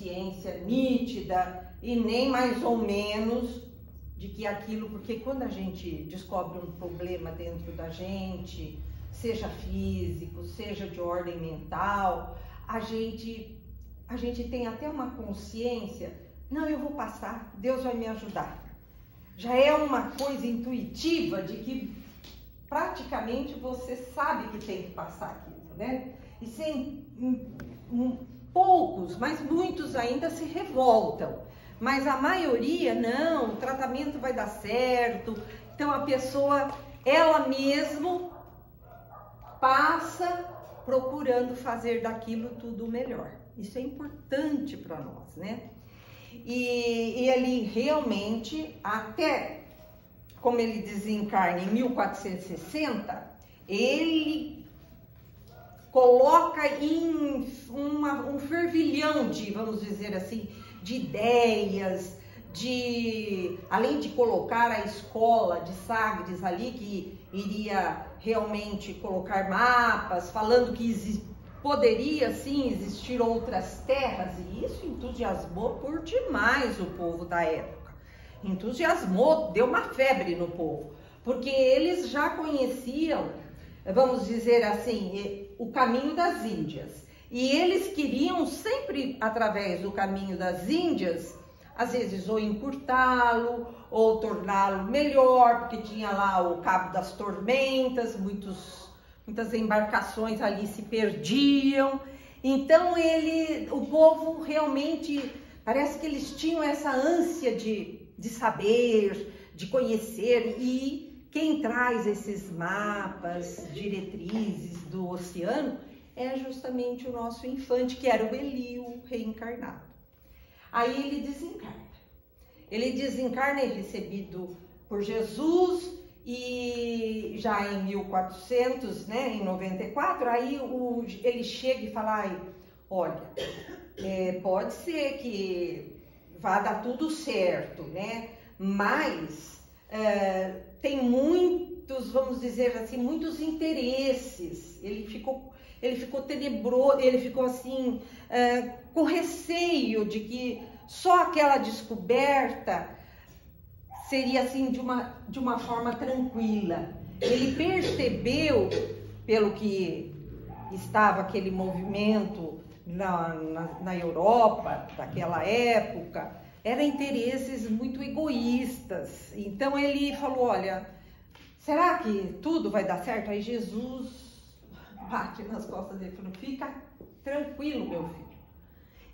consciência nítida e nem mais ou menos de que aquilo, porque quando a gente descobre um problema dentro da gente, seja físico, seja de ordem mental, a gente tem até uma consciência, não, eu vou passar, Deus vai me ajudar. Já é uma coisa intuitiva de que praticamente você sabe que tem que passar aquilo, né? E sem poucos, mas muitos ainda se revoltam. Mas a maioria não, o tratamento vai dar certo. Então a pessoa, ela mesma passa procurando fazer daquilo tudo melhor. Isso é importante para nós, né? E ele realmente, até como ele desencarna em 1460, ele coloca em um fervilhão de, vamos dizer assim, de ideias, além de colocar a escola de Sagres ali, que iria realmente colocar mapas, falando que poderia sim existir outras terras, e isso entusiasmou por demais o povo da época. Entusiasmou, deu uma febre no povo, porque eles já conheciam, vamos dizer assim, o caminho das Índias. E eles queriam sempre, através do caminho das Índias, às vezes ou encurtá-lo, ou torná-lo melhor, porque tinha lá o Cabo das Tormentas, muitas embarcações ali se perdiam. Então o povo realmente, parece que eles tinham essa ânsia de saber, de conhecer, e quem traz esses mapas, diretrizes do oceano, é justamente o nosso infante, que era o Elio reencarnado. Aí ele desencarna. Ele desencarna, é recebido por Jesus, e já em 1400, né, em 94, aí ele chega e fala, olha, pode ser que vá dar tudo certo, né, mas tem muitos, vamos dizer assim, muitos interesses. Ele ficou tenebroso, ele ficou assim, com receio de que só aquela descoberta seria assim de uma forma tranquila. Ele percebeu, pelo que estava aquele movimento na Europa daquela época, eram interesses muito egoístas. Então ele falou, olha, será que tudo vai dar certo? Aí Jesus bate nas costas dele e falou, fica tranquilo, meu filho.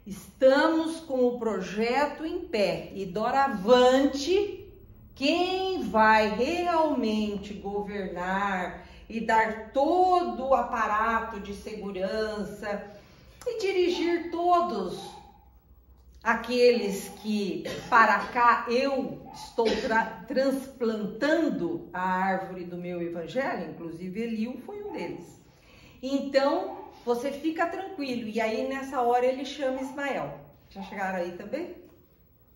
Estamos com o projeto em pé e doravante, quem vai realmente governar e dar todo o aparato de segurança e dirigir todos aqueles que para cá eu estou transplantando a árvore do meu evangelho, inclusive Elio foi um deles. Então, você fica tranquilo. E aí, nessa hora, ele chama Ismael. Já chegaram aí também?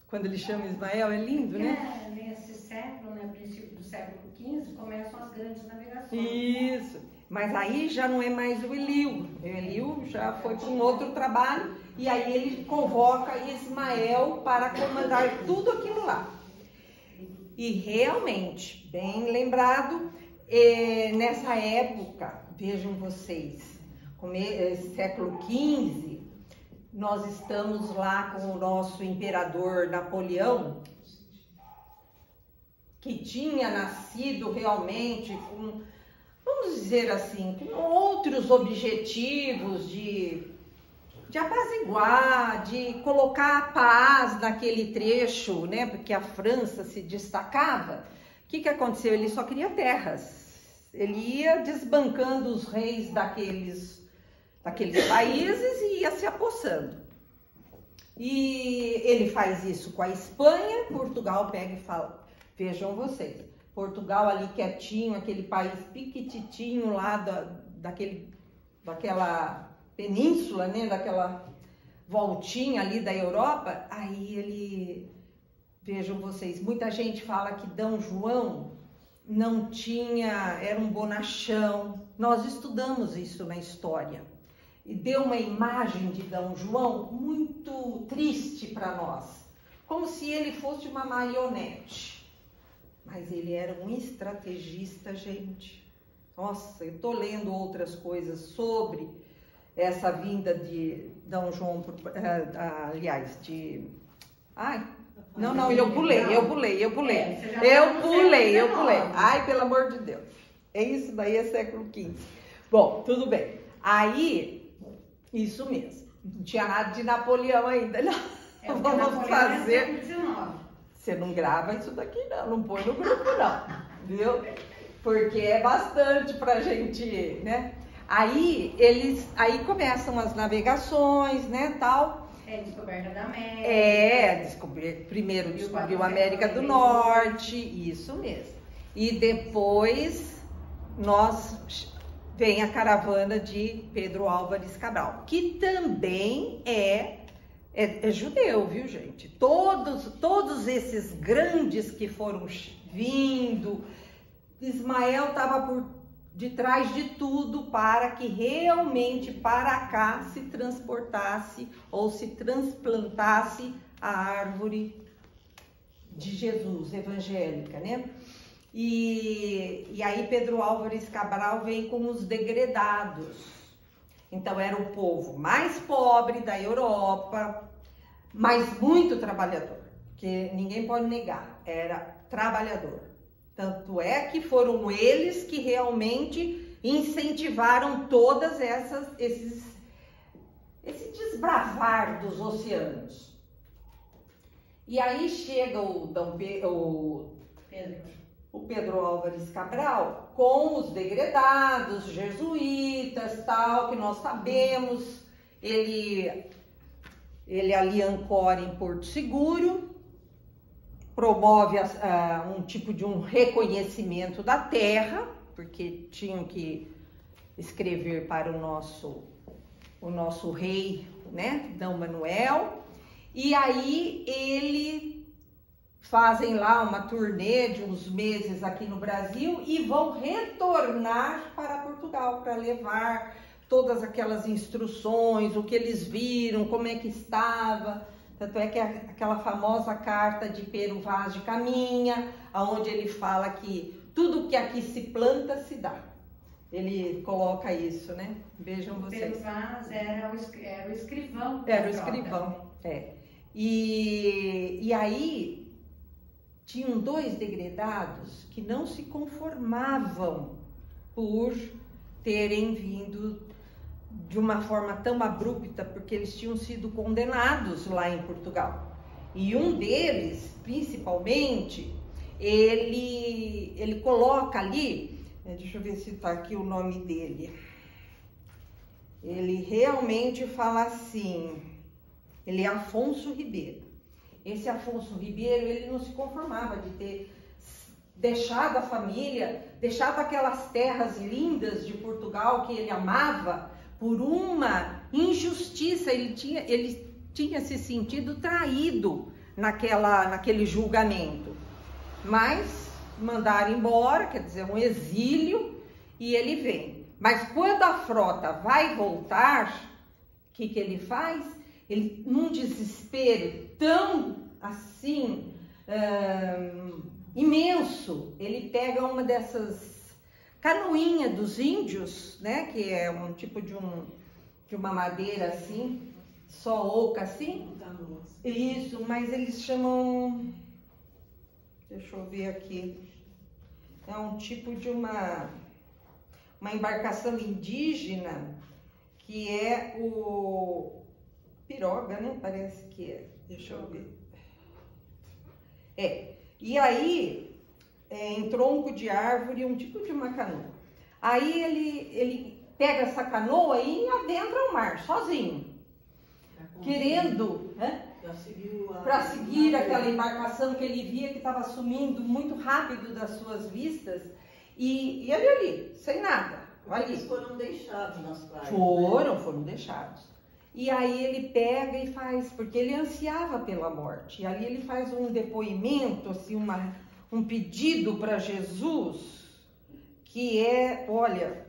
Quando ele chama Ismael, é lindo, né? Nesse século, né, princípio do século XV, começam as grandes navegações. Isso. Mas aí já não é mais o Elio. O Elio já foi para um outro trabalho. E aí ele convoca Ismael para comandar tudo aquilo lá. E realmente, bem lembrado, nessa época, vejam vocês, século XV, nós estamos lá com o nosso imperador Napoleão, que tinha nascido realmente com, vamos dizer assim, com outros objetivos de apaziguar, de colocar a paz naquele trecho, né? Porque a França se destacava. O que aconteceu? Ele só queria terras. Ele ia desbancando os reis daqueles países e ia se apossando. E ele faz isso com a Espanha. Portugal pega e fala, vejam vocês, Portugal ali quietinho, aquele país piquititinho lá daquela península, né, daquela voltinha ali da Europa. Aí vejam vocês, muita gente fala que D. João era um bonachão. Nós estudamos isso na história. e deu uma imagem de D. João muito triste para nós, como se ele fosse uma marionete. Mas ele era um estrategista, gente. Nossa, eu estou lendo outras coisas sobre essa vinda de D. João, aliás, de... Ai, não, eu pulei. Ai, pelo amor de Deus. Isso daí é século XV. Bom, tudo bem. Aí, isso mesmo. Não tinha nada de Napoleão ainda, não. Vamos fazer... Você não grava isso daqui, não põe no grupo, não. Viu? Porque é bastante pra gente, né? Aí começam as navegações, né, tal. Descoberta da América. Primeiro descobriu a América do Norte, isso mesmo. E depois vem a caravana de Pedro Álvares Cabral, que também é judeu, viu, gente? Todos esses grandes que foram vindo, Ismael estava por detrás de tudo para que realmente para cá se transportasse ou se transplantasse a árvore de Jesus evangélica, né? E aí Pedro Álvares Cabral vem com os degredados. Então era o povo mais pobre da Europa, mas muito trabalhador, que ninguém pode negar, era trabalhador. Tanto é que foram eles que realmente incentivaram todas esse desbravar dos oceanos. E aí chega o Pedro Álvares Cabral com os degredados, jesuítas, tal, que nós sabemos. Ele ali ancora em Porto Seguro, promove um tipo de um reconhecimento da terra, porque tinham que escrever para o nosso rei, né, D. Manuel. E aí fazem lá uma turnê de uns meses aqui no Brasil e vão retornar para Portugal para levar todas aquelas instruções, o que eles viram, como é que estava. Tanto é que aquela famosa carta de Pero Vaz de Caminha, onde ele fala que tudo que aqui se planta se dá. Ele coloca isso, né? Vejam vocês. Pero Vaz era o escrivão. Era o escrivão, E aí tinham 2 degredados que não se conformavam por terem vindo de uma forma tão abrupta, porque eles tinham sido condenados lá em Portugal. E um deles, principalmente, ele coloca ali, deixa eu ver se está aqui o nome dele. Ele realmente fala assim, ele é Afonso Ribeiro. Esse Afonso Ribeiro, ele não se conformava de ter deixado a família, deixado aquelas terras lindas de Portugal que ele amava, por uma injustiça. Ele tinha se sentido traído naquele julgamento. Mas mandaram embora, quer dizer, um exílio, e ele vem. Mas quando a frota vai voltar, o que ele faz? Ele, num desespero tão assim, imenso, ele pega uma dessas canoinhas dos índios, né, que é um tipo de uma madeira assim, só oca assim. Isso, mas eles chamam, deixa eu ver aqui, é um tipo de uma embarcação indígena, que é o piroga, né? Parece que é. Deixa eu ver. E aí, em tronco de árvore, um tipo de uma canoa. Aí ele pega essa canoa e adentra o mar, sozinho. Querendo, para seguir aquela embarcação que ele via que estava sumindo muito rápido das suas vistas. E ele ali, sem nada. Eles foram deixados nas praias. Foram deixados. E aí ele pega e faz, porque ele ansiava pela morte. E ali ele faz um depoimento, assim, um pedido para Jesus, que é, olha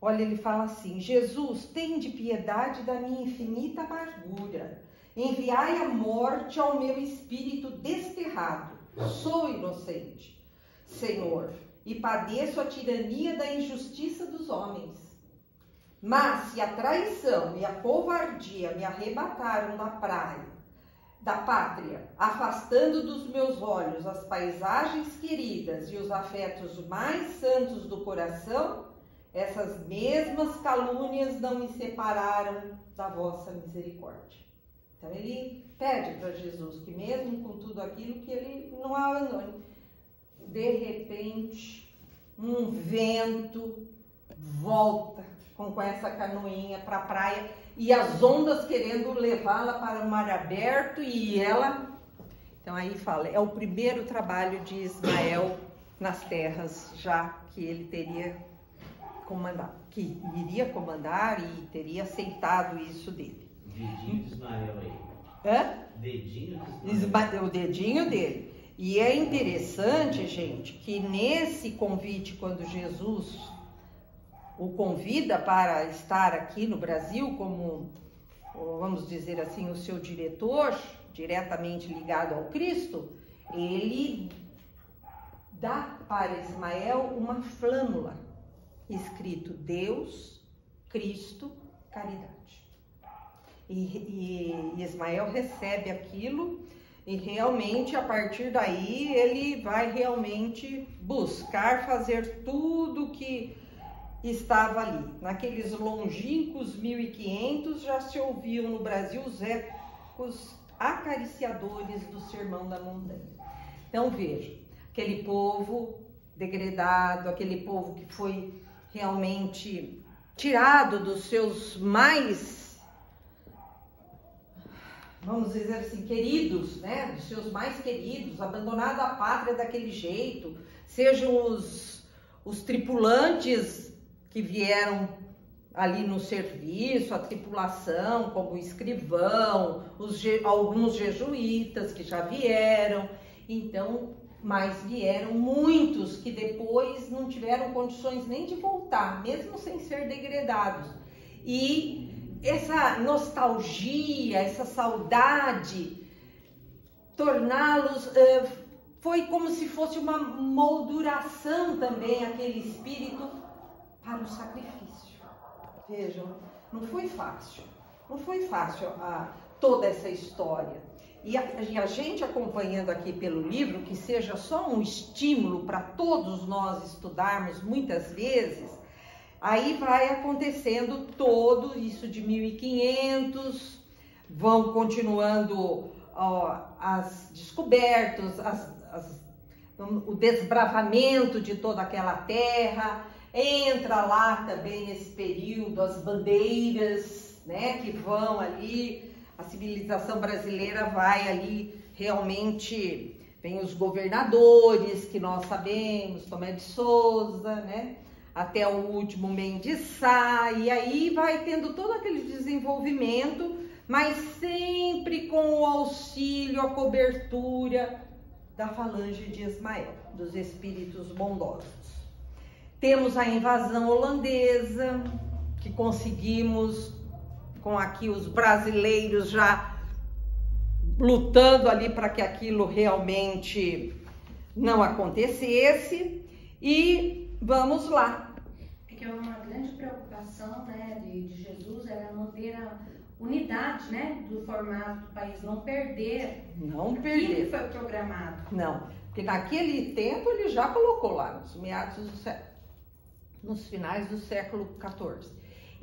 Olha, ele fala assim: Jesus, tende piedade da minha infinita amargura. Enviai a morte ao meu espírito desterrado. Sou inocente, Senhor, e padeço a tirania da injustiça dos homens. Mas se a traição e a covardia me arrebataram da pátria, afastando dos meus olhos as paisagens queridas e os afetos mais santos do coração, essas mesmas calúnias não me separaram da vossa misericórdia. Então ele pede para Jesus que mesmo com tudo aquilo que ele não abandone. De repente, um vento volta com essa canoinha para a praia e as ondas querendo levá-la para o mar aberto e ela... Então aí fala, é o primeiro trabalho de Ismael nas terras já que ele teria comandado, que iria comandar e teria aceitado isso dele. Dedinho de Ismael aí. Hã? Dedinho de Ismael. O dedinho dele. E é interessante, gente, que nesse convite, quando Jesus o convida para estar aqui no Brasil como, vamos dizer assim, o seu diretor, diretamente ligado ao Cristo, ele dá para Ismael uma flâmula escrito Deus, Cristo, caridade. E Ismael recebe aquilo e realmente a partir daí ele vai realmente buscar fazer tudo que estava ali. Naqueles longínquos 1500 já se ouviam no Brasil os ecos acariciadores do Sermão da Montanha. Então veja, aquele povo degradado, aquele povo que foi realmente tirado dos seus mais, vamos dizer assim, queridos, né? Dos seus mais queridos, abandonado a pátria daquele jeito, sejam os tripulantes que vieram ali no serviço, a tripulação, como o escrivão, alguns jesuítas que já vieram, então, mas vieram muitos que depois não tiveram condições nem de voltar, mesmo sem ser degredados. E essa nostalgia, essa saudade, torná-los, foi como se fosse uma molduração também, aquele espírito para o sacrifício. Vejam, não foi fácil toda essa história. E a gente acompanhando aqui pelo livro, que seja só um estímulo para todos nós estudarmos muitas vezes, aí vai acontecendo todo isso de 1500, vão continuando as descobertas, o desbravamento de toda aquela terra. Entra lá também nesse período as bandeiras, né, que vão ali, a civilização brasileira vai ali, realmente vem os governadores, que nós sabemos, Tomé de Souza, né, até o último Mendes Sá, e aí vai tendo todo aquele desenvolvimento, mas sempre com o auxílio, a cobertura da falange de Ismael, dos espíritos bondosos. Temos a invasão holandesa, que conseguimos, com aqui os brasileiros já lutando ali para que aquilo realmente não acontecesse. E vamos lá. É que uma grande preocupação, né, de Jesus era manter a unidade, né, do formato do país, não perder. Não perder. Que foi programado. Não, porque naquele tempo ele já colocou lá, nos meados do século, nos finais do século XIV.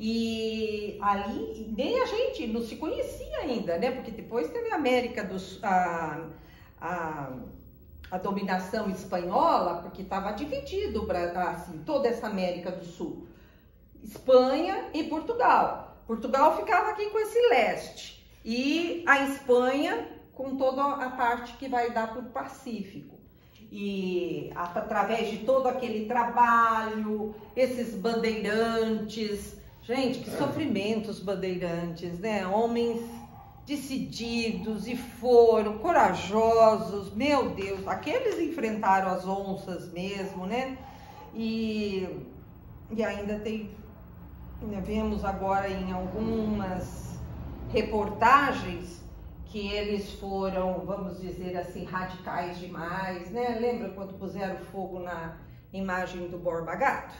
E ali nem a gente não se conhecia ainda, né? Porque depois teve a América a dominação espanhola, porque estava dividido assim, toda essa América do Sul, Espanha e Portugal. Portugal ficava aqui com esse leste e a Espanha com toda a parte que vai dar para o Pacífico. E através de todo aquele trabalho, esses bandeirantes, gente, que sofrimento os bandeirantes, né? Homens decididos e foram corajosos, meu Deus, aqueles enfrentaram as onças mesmo, né? E ainda tem vemos agora em algumas reportagens que eles foram, vamos dizer assim, radicais demais, né? Lembra quando puseram fogo na imagem do Borba Gato?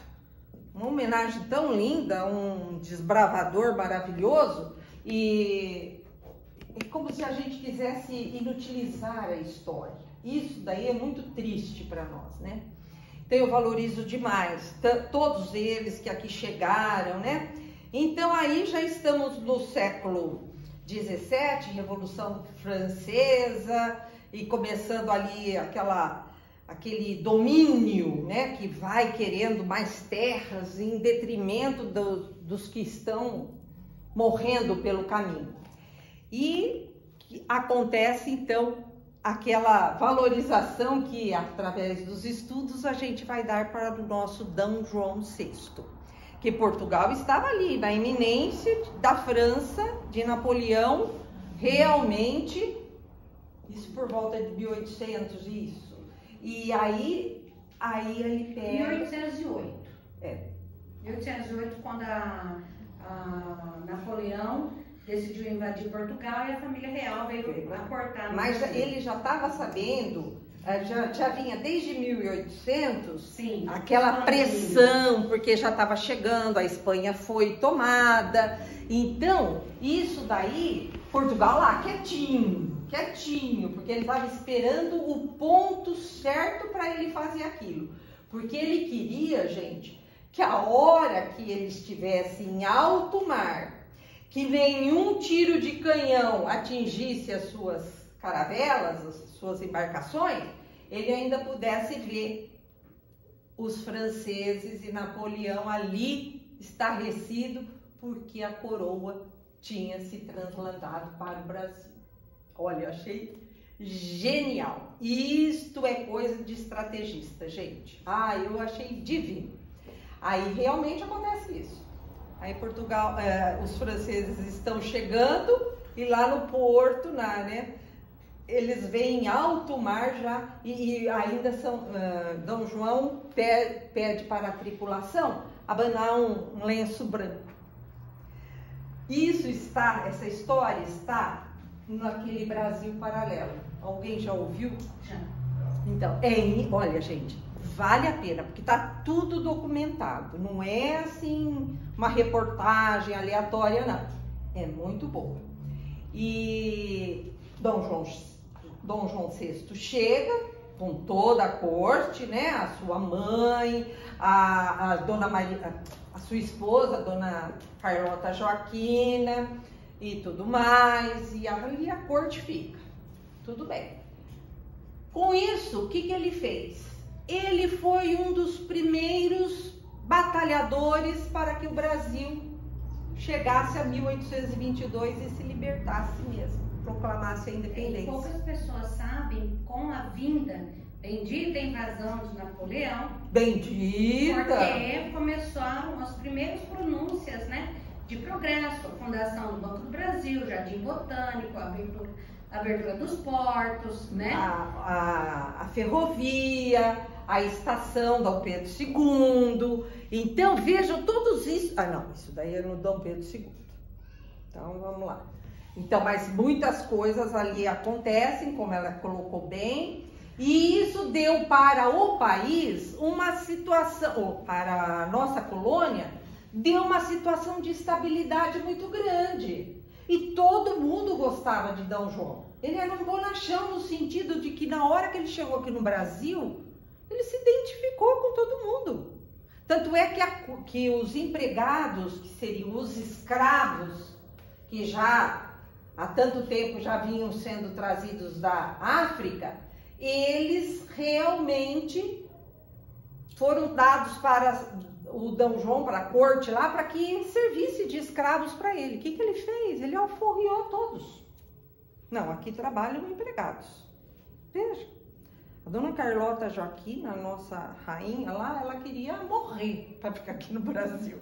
Uma homenagem tão linda, um desbravador maravilhoso, e é como se a gente quisesse inutilizar a história. Isso daí é muito triste para nós, né? Então eu valorizo demais todos eles que aqui chegaram, né? Então aí já estamos no século 17, Revolução Francesa, e começando ali aquele domínio, né, que vai querendo mais terras em detrimento dos que estão morrendo pelo caminho. E acontece então aquela valorização que através dos estudos a gente vai dar para o nosso D. João VI. Que Portugal estava ali, na iminência da França, de Napoleão, realmente, isso por volta de 1800, isso. E aí ele pega... 1808. 1808, quando Napoleão decidiu invadir Portugal e a família real veio aportar. Mas ele já estava sabendo... Já vinha desde 1800, sim, aquela pressão, porque já estava chegando, a Espanha foi tomada. Então, isso daí, Portugal lá, quietinho, porque ele estava esperando o ponto certo para ele fazer aquilo. Porque ele queria, gente, que a hora que ele estivesse em alto mar, que nenhum tiro de canhão atingisse as suas caravelas, as suas embarcações, ele ainda pudesse ver os franceses e Napoleão ali estarrecido, porque a coroa tinha se transladado para o Brasil. Olha, achei genial. Isto é coisa de estrategista, gente. Eu achei divino. Aí realmente acontece isso. Aí Portugal, os franceses estão chegando e lá no porto, né? Eles vêm em alto mar já e ainda são, D. João pede para a tripulação abanar um lenço branco. Essa história está naquele Brasil Paralelo. Alguém já ouviu? Já. Então, olha, gente, vale a pena, porque está tudo documentado. Não é assim uma reportagem aleatória, não. É muito boa. E D. João VI chega com toda a corte, né? A sua mãe, a Dona Maria, a sua esposa, a Dona Carlota Joaquina e tudo mais, e a corte fica. Tudo bem. Com isso, o que ele fez? Ele foi um dos primeiros batalhadores para que o Brasil chegasse a 1822 e se libertasse mesmo, proclamasse a independência. Poucas pessoas sabem, com a bendita invasão de Napoleão, bendita, porque começaram as primeiras pronúncias, né, de progresso, a fundação do Banco do Brasil, Jardim Botânico, a abertura dos portos, né? A ferrovia, a estação Dom Pedro II. Então, vejam todos isso. Não, isso daí é no Dom Pedro II. Então, vamos lá. Então, mas muitas coisas ali acontecem, como ela colocou bem, e isso deu para o país uma situação, ou para a nossa colônia, deu uma situação de estabilidade muito grande. E todo mundo gostava de D. João. Ele era um bonachão no sentido de que na hora que ele chegou aqui no Brasil, ele se identificou com todo mundo. Tanto é que os empregados, que seriam os escravos, que já há tanto tempo já vinham sendo trazidos da África, eles realmente foram dados para o D. João, para a corte lá, para que servisse de escravos para ele. O que ele fez? Ele alforriou todos. Não, aqui trabalham empregados. Veja, a Dona Carlota Joaquina, a nossa rainha lá, ela queria morrer para ficar aqui no Brasil.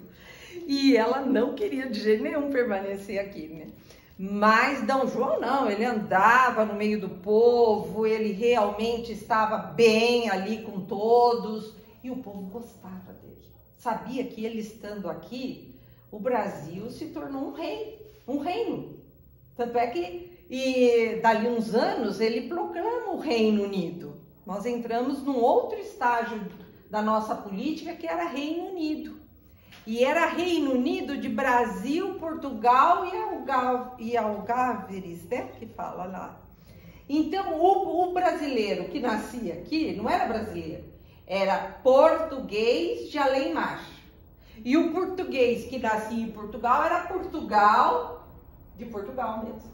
E ela não queria de jeito nenhum permanecer aqui, né? Mas D. João não, ele andava no meio do povo, ele realmente estava bem ali com todos e o povo gostava dele. Sabia que ele estando aqui, o Brasil se tornou um reino. Tanto é que, e dali uns anos, ele proclama o Reino Unido. Nós entramos num outro estágio da nossa política, que era Reino Unido. E era Reino Unido de Brasil, Portugal e Algarves, né? Que fala lá. Então, o brasileiro que nascia aqui não era brasileiro, era português de além-mar. E o português que nascia em Portugal era Portugal de Portugal mesmo.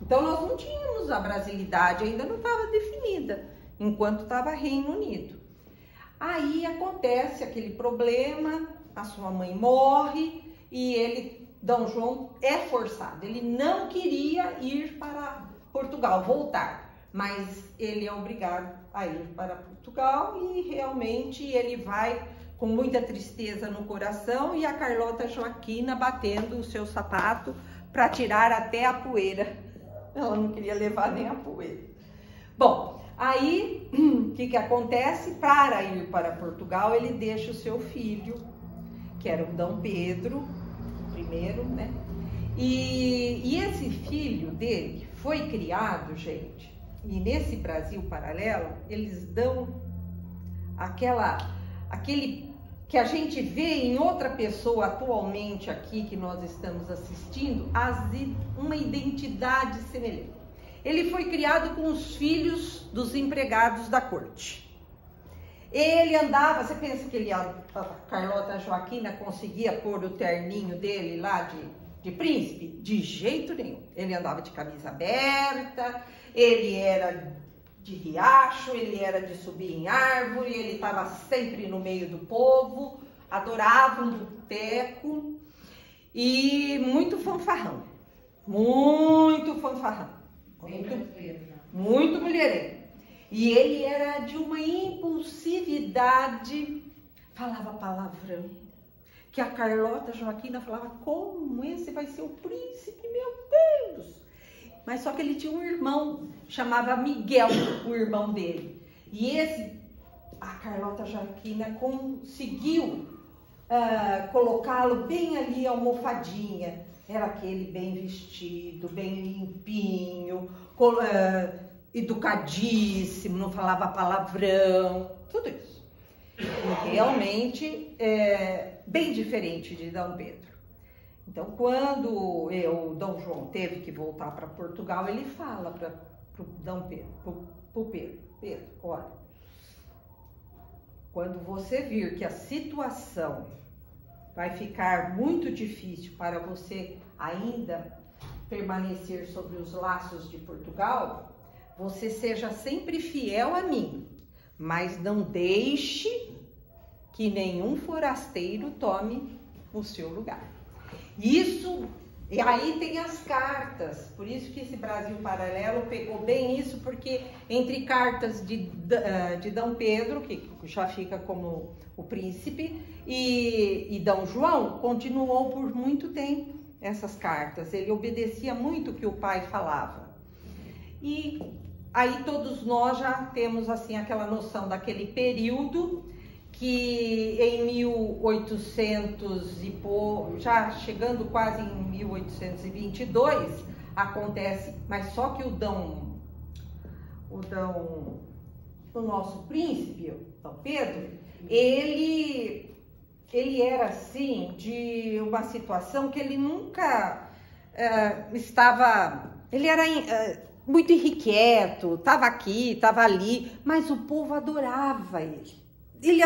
Então, nós não tínhamos a brasilidade, ainda não estava definida, enquanto estava Reino Unido. Aí acontece aquele problema, a sua mãe morre e ele, Dom João, é forçado. Ele não queria ir para Portugal, voltar, mas ele é obrigado a ir para Portugal e realmente ele vai com muita tristeza no coração e a Carlota Joaquina batendo o seu sapato para tirar até a poeira. Ela não queria levar nem a poeira. Bom, aí o que acontece? Para ir para Portugal, ele deixa o seu filho, que era o Dom Pedro I, né? E esse filho dele foi criado, gente, e nesse Brasil paralelo, eles dão aquele que a gente vê em outra pessoa atualmente aqui, que nós estamos assistindo, uma identidade semelhante. Ele foi criado com os filhos dos empregados da corte. Ele andava, você pensa que a Carlota Joaquina conseguia pôr o terninho dele lá de príncipe? De jeito nenhum. Ele andava de camisa aberta, ele era de riacho, ele era de subir em árvore, ele estava sempre no meio do povo, adorava um boteco e muito fanfarrão. Muito fanfarrão. Muito mulherengo. E ele era de uma impulsividade, falava palavrão, que a Carlota Joaquina falava, como esse vai ser o príncipe, meu Deus! Mas só que ele tinha um irmão, chamava Miguel, o irmão dele. E a Carlota Joaquina conseguiu colocá-lo bem ali, almofadinha. Era aquele bem vestido, bem limpinho, educadíssimo, não falava palavrão, tudo isso. E realmente bem diferente de Dom Pedro. Então, quando Dom João teve que voltar para Portugal, ele fala para o Dom Pedro, Pedro, olha, quando você vir que a situação vai ficar muito difícil para você ainda permanecer sobre os laços de Portugal, você seja sempre fiel a mim, mas não deixe que nenhum forasteiro tome o seu lugar. Isso, e aí tem as cartas, por isso que esse Brasil paralelo pegou bem isso, porque entre cartas de Dom Pedro, que já fica como o príncipe, e Dom João, continuou por muito tempo essas cartas. Ele obedecia muito o que o pai falava. E aí todos nós já temos assim aquela noção daquele período que em 1800 e já chegando quase em 1822 acontece, mas só que o nosso príncipe, Dom Pedro, ele era assim de uma situação que ele nunca ele era muito irrequieto, estava aqui, estava ali, mas o povo adorava ele. Ele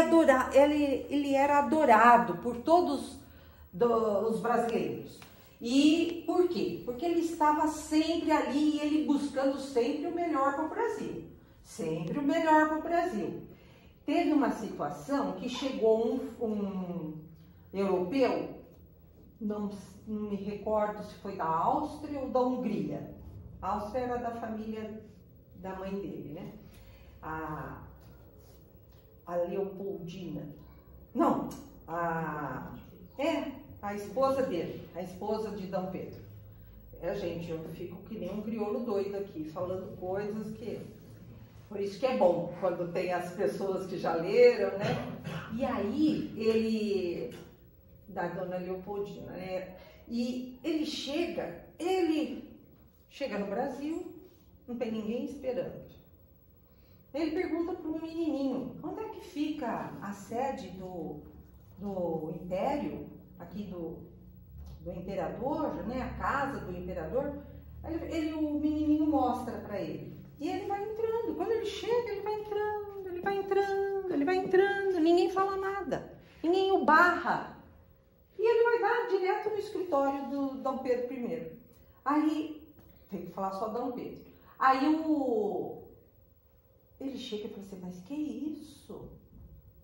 era adorado por todos os brasileiros. E por quê? Porque ele estava sempre ali, ele buscando sempre o melhor para o Brasil. Sempre o melhor para o Brasil. Teve uma situação que chegou um europeu, não me recordo se foi da Áustria ou da Hungria. A Áustria era da família da mãe dele, né? A Leopoldina. Não, a esposa dele, a esposa de Dom Pedro. Gente, eu fico que nem um crioulo doido aqui, falando coisas que... Por isso que é bom, quando tem as pessoas que já leram, né? E aí, da dona Leopoldina, né? E ele chega no Brasil, não tem ninguém esperando. Ele pergunta para um menininho, onde é que fica a sede do império, aqui do imperador, né? A casa do imperador. O menininho mostra para ele. E ele vai entrando. Quando ele chega, ele vai entrando, ele vai entrando, ele vai entrando. Ninguém fala nada, ninguém o barra. E ele vai dar direto no escritório do Dom Pedro I. Aí, tem que falar só Dom Pedro. Aí ele chega e fala assim, mas que isso?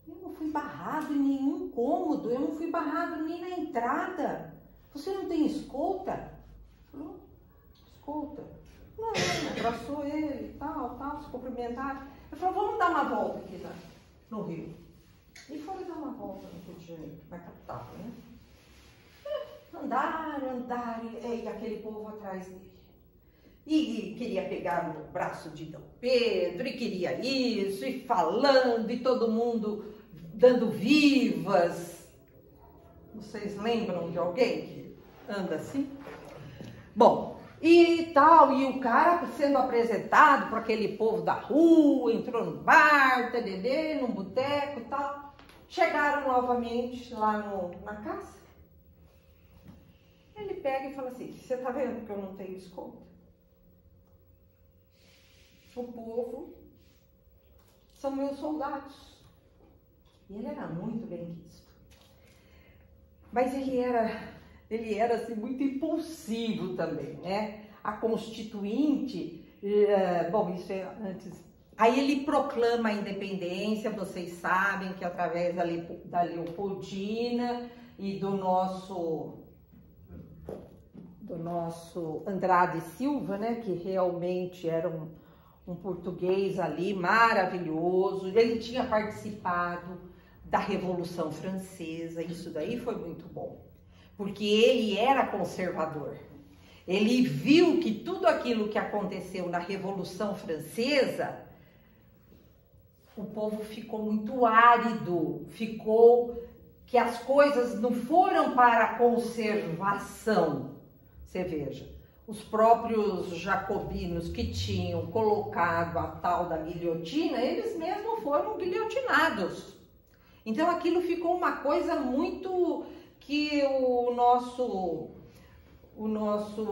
Eu não fui barrado em nenhum cômodo, eu não fui barrado nem na entrada. Você não tem escolta? Falou, escolta? Não, abraçou ele, tal, se cumprimentaram. Ele falou, vamos dar uma volta aqui no Rio. E foram dar uma volta no Rio de Janeiro, na capital, né? Andaram, e aquele povo atrás dele. E queria pegar no braço de Dom Pedro, e queria isso, e falando, e todo mundo dando vivas. Vocês lembram de alguém que anda assim? Bom, e tal, e o cara sendo apresentado para aquele povo da rua, entrou no bar, num boteco e tal. Chegaram novamente lá na casa. Ele pega e fala assim, você tá vendo que eu não tenho escolta? O povo são meus soldados. E ele era muito bem quisto. Mas ele era assim, muito impulsivo também, né? A Constituinte, bom, isso é antes. Aí ele proclama a independência, vocês sabem que através da Leopoldina e do nosso Andrade Silva, né? Que realmente era um português ali maravilhoso. Ele tinha participado da Revolução Francesa, isso daí foi muito bom, porque ele era conservador. Ele viu que tudo aquilo que aconteceu na Revolução Francesa, o povo ficou muito árido, que as coisas não foram para a conservação. Você veja, os próprios jacobinos que tinham colocado a tal da guilhotina, eles mesmos foram guilhotinados. Então aquilo ficou uma coisa muito que o nosso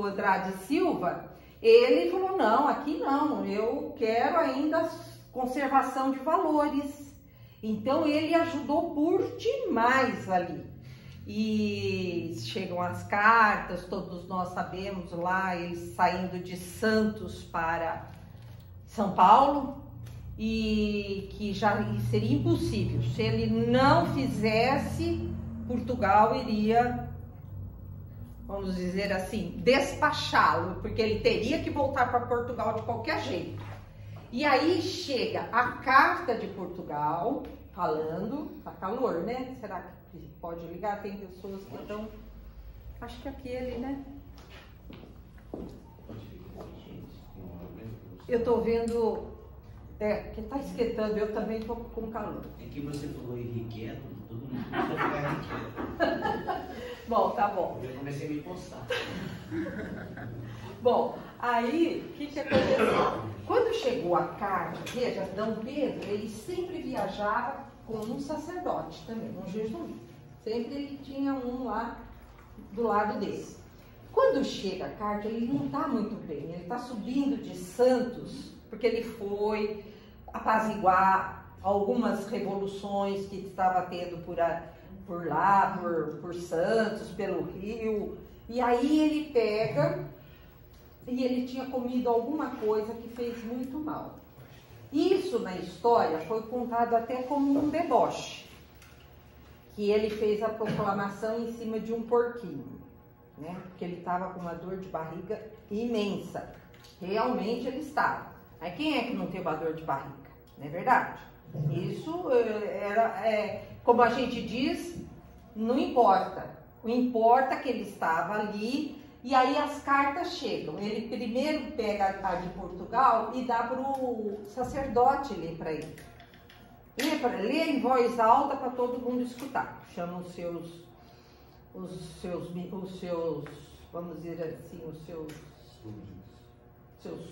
Andrade Silva, ele falou, não, aqui não, eu quero ainda conservação de valores. Então ele ajudou por demais ali. E chegam as cartas, todos nós sabemos lá, eles saindo de Santos para São Paulo, e que já seria impossível. Se ele não fizesse, Portugal iria, vamos dizer assim, despachá-lo, porque ele teria que voltar para Portugal de qualquer jeito. E aí chega a carta de Portugal, falando, tá calor, né? Será que pode ligar? Tem pessoas que estão, acho que aquele, né? Eu tô vendo, que tá esquentando, eu também tô com calor. É que você falou irrequieto, todo mundo começou a ficar irrequieto. Bom, tá bom. Eu comecei a me coçar. Bom, aí, o que aconteceu? Quando chegou a carta, veja, Dom Pedro, ele sempre viajava com um sacerdote também, um jesuíta. Sempre ele tinha um lá do lado dele. Quando chega a carta, ele não está muito bem, ele está subindo de Santos, porque ele foi apaziguar algumas revoluções que estava tendo por lá, por Santos, pelo Rio. E aí ele pega, e ele tinha comido alguma coisa que fez muito mal. Isso na história foi contado até como um deboche, que ele fez a proclamação em cima de um porquinho, né? Porque ele estava com uma dor de barriga imensa. Realmente ele estava. Aí quem é que não tem uma dor de barriga? Não é verdade? Isso como a gente diz, não importa. O importa é que ele estava ali. E aí as cartas chegam. Ele primeiro pega a de Portugal e dá para o sacerdote ler para ele. Lê em voz alta para todo mundo escutar. Chama os seus os seus, vamos dizer assim, os seus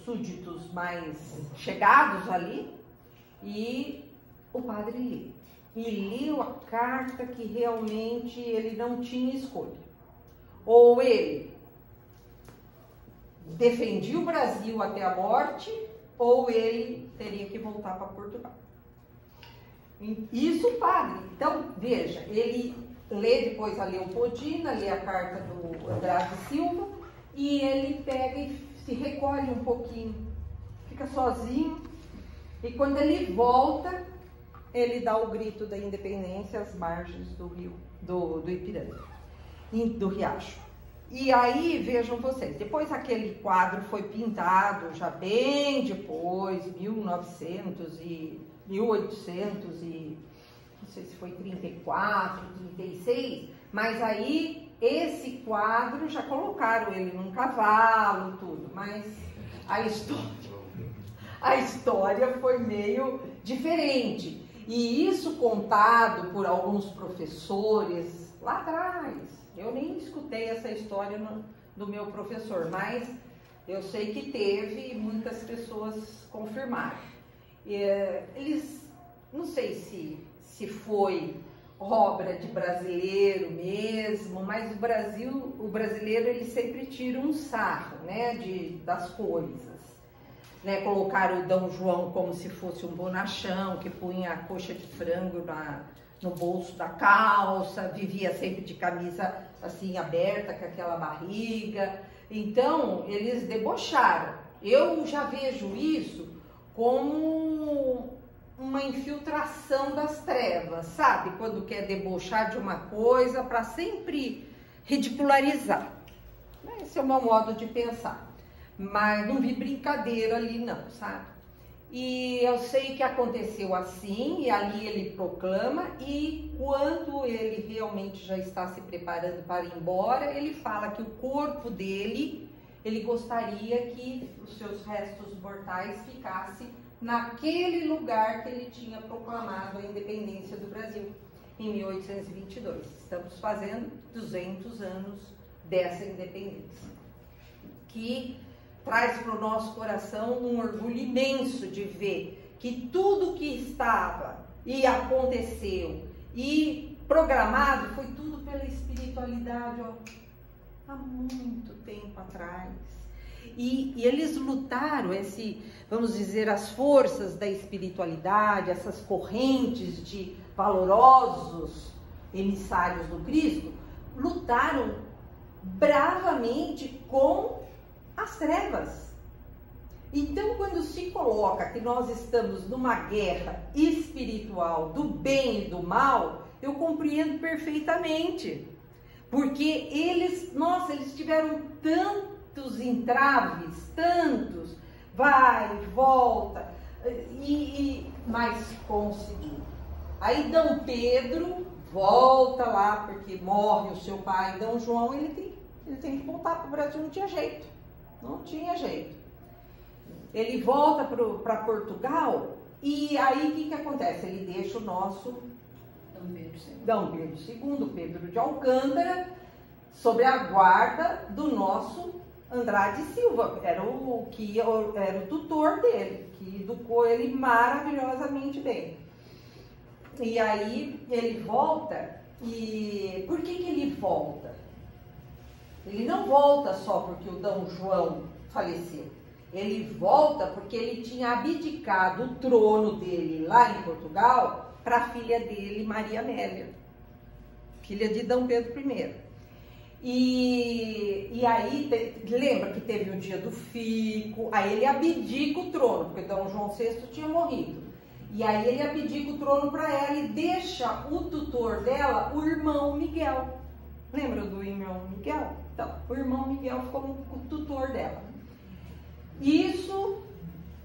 súditos mais chegados ali, e o padre lê. E leu a carta que realmente ele não tinha escolha. Ou ele defendia o Brasil até a morte, ou ele teria que voltar para Portugal. Isso o padre. Então, veja, ele lê depois a Leopoldina, lê a carta do Andrade Silva, e ele pega e se recolhe um pouquinho, fica sozinho, e quando ele volta, ele dá o grito da independência às margens do rio, do Ipiranga, do riacho. E aí, vejam vocês, depois aquele quadro foi pintado, já bem depois, 1800 e não sei se foi 34, 36, mas aí esse quadro já colocaram ele num cavalo, tudo, mas a história foi meio diferente. E isso contado por alguns professores lá atrás. Eu nem escutei essa história do meu professor, mas eu sei que teve e muitas pessoas confirmaram. Eles, não sei se foi obra de brasileiro mesmo, mas o brasileiro ele sempre tira um sarro, né, das coisas. Né, colocaram o D. João como se fosse um bonachão, que punha a coxa de frango no bolso da calça, vivia sempre de camisa assim aberta, com aquela barriga. Então, eles debocharam. Eu já vejo isso como uma infiltração das trevas, sabe? Quando quer debochar de uma coisa para sempre ridicularizar. Esse é o meu modo de pensar. Mas não vi brincadeira ali não, sabe? E eu sei que aconteceu assim, e ali ele proclama, e quando ele realmente já está se preparando para ir embora, ele fala que o corpo dele, ele gostaria que os seus restos mortais ficassem naquele lugar que ele tinha proclamado a independência do Brasil, em 1822. Estamos fazendo 200 anos dessa independência, que traz para o nosso coração um orgulho imenso de ver que tudo que estava e aconteceu e programado foi tudo pela espiritualidade, ó, há muito tempo atrás. E eles lutaram, vamos dizer, as forças da espiritualidade, essas correntes de valorosos emissários do Cristo, lutaram bravamente com as trevas. Então, quando se coloca que nós estamos numa guerra espiritual do bem e do mal, eu compreendo perfeitamente, porque eles tiveram tantos entraves, tantos, vai, volta, mas conseguiu. Aí D. Pedro volta lá, porque morre o seu pai, D. João, ele tem que voltar para o Brasil, não tinha jeito. Não tinha jeito. Ele volta para Portugal e aí o que acontece? Ele deixa o nosso D. Pedro II, Pedro de Alcântara, sob a guarda do nosso Andrade Silva, era o tutor dele, que educou ele maravilhosamente bem. E aí ele volta, e por que ele volta? Ele não volta só porque o D. João faleceu. Ele volta porque ele tinha abdicado o trono dele lá em Portugal para a filha dele, Maria Amélia, filha de D. Pedro I. E aí, lembra que teve o dia do fico, aí ele abdica o trono, porque D. João VI tinha morrido. E aí ele abdica o trono para ela e deixa o tutor dela, o irmão Miguel. Lembra do irmão Miguel? Então, o irmão Miguel ficou o tutor dela. Isso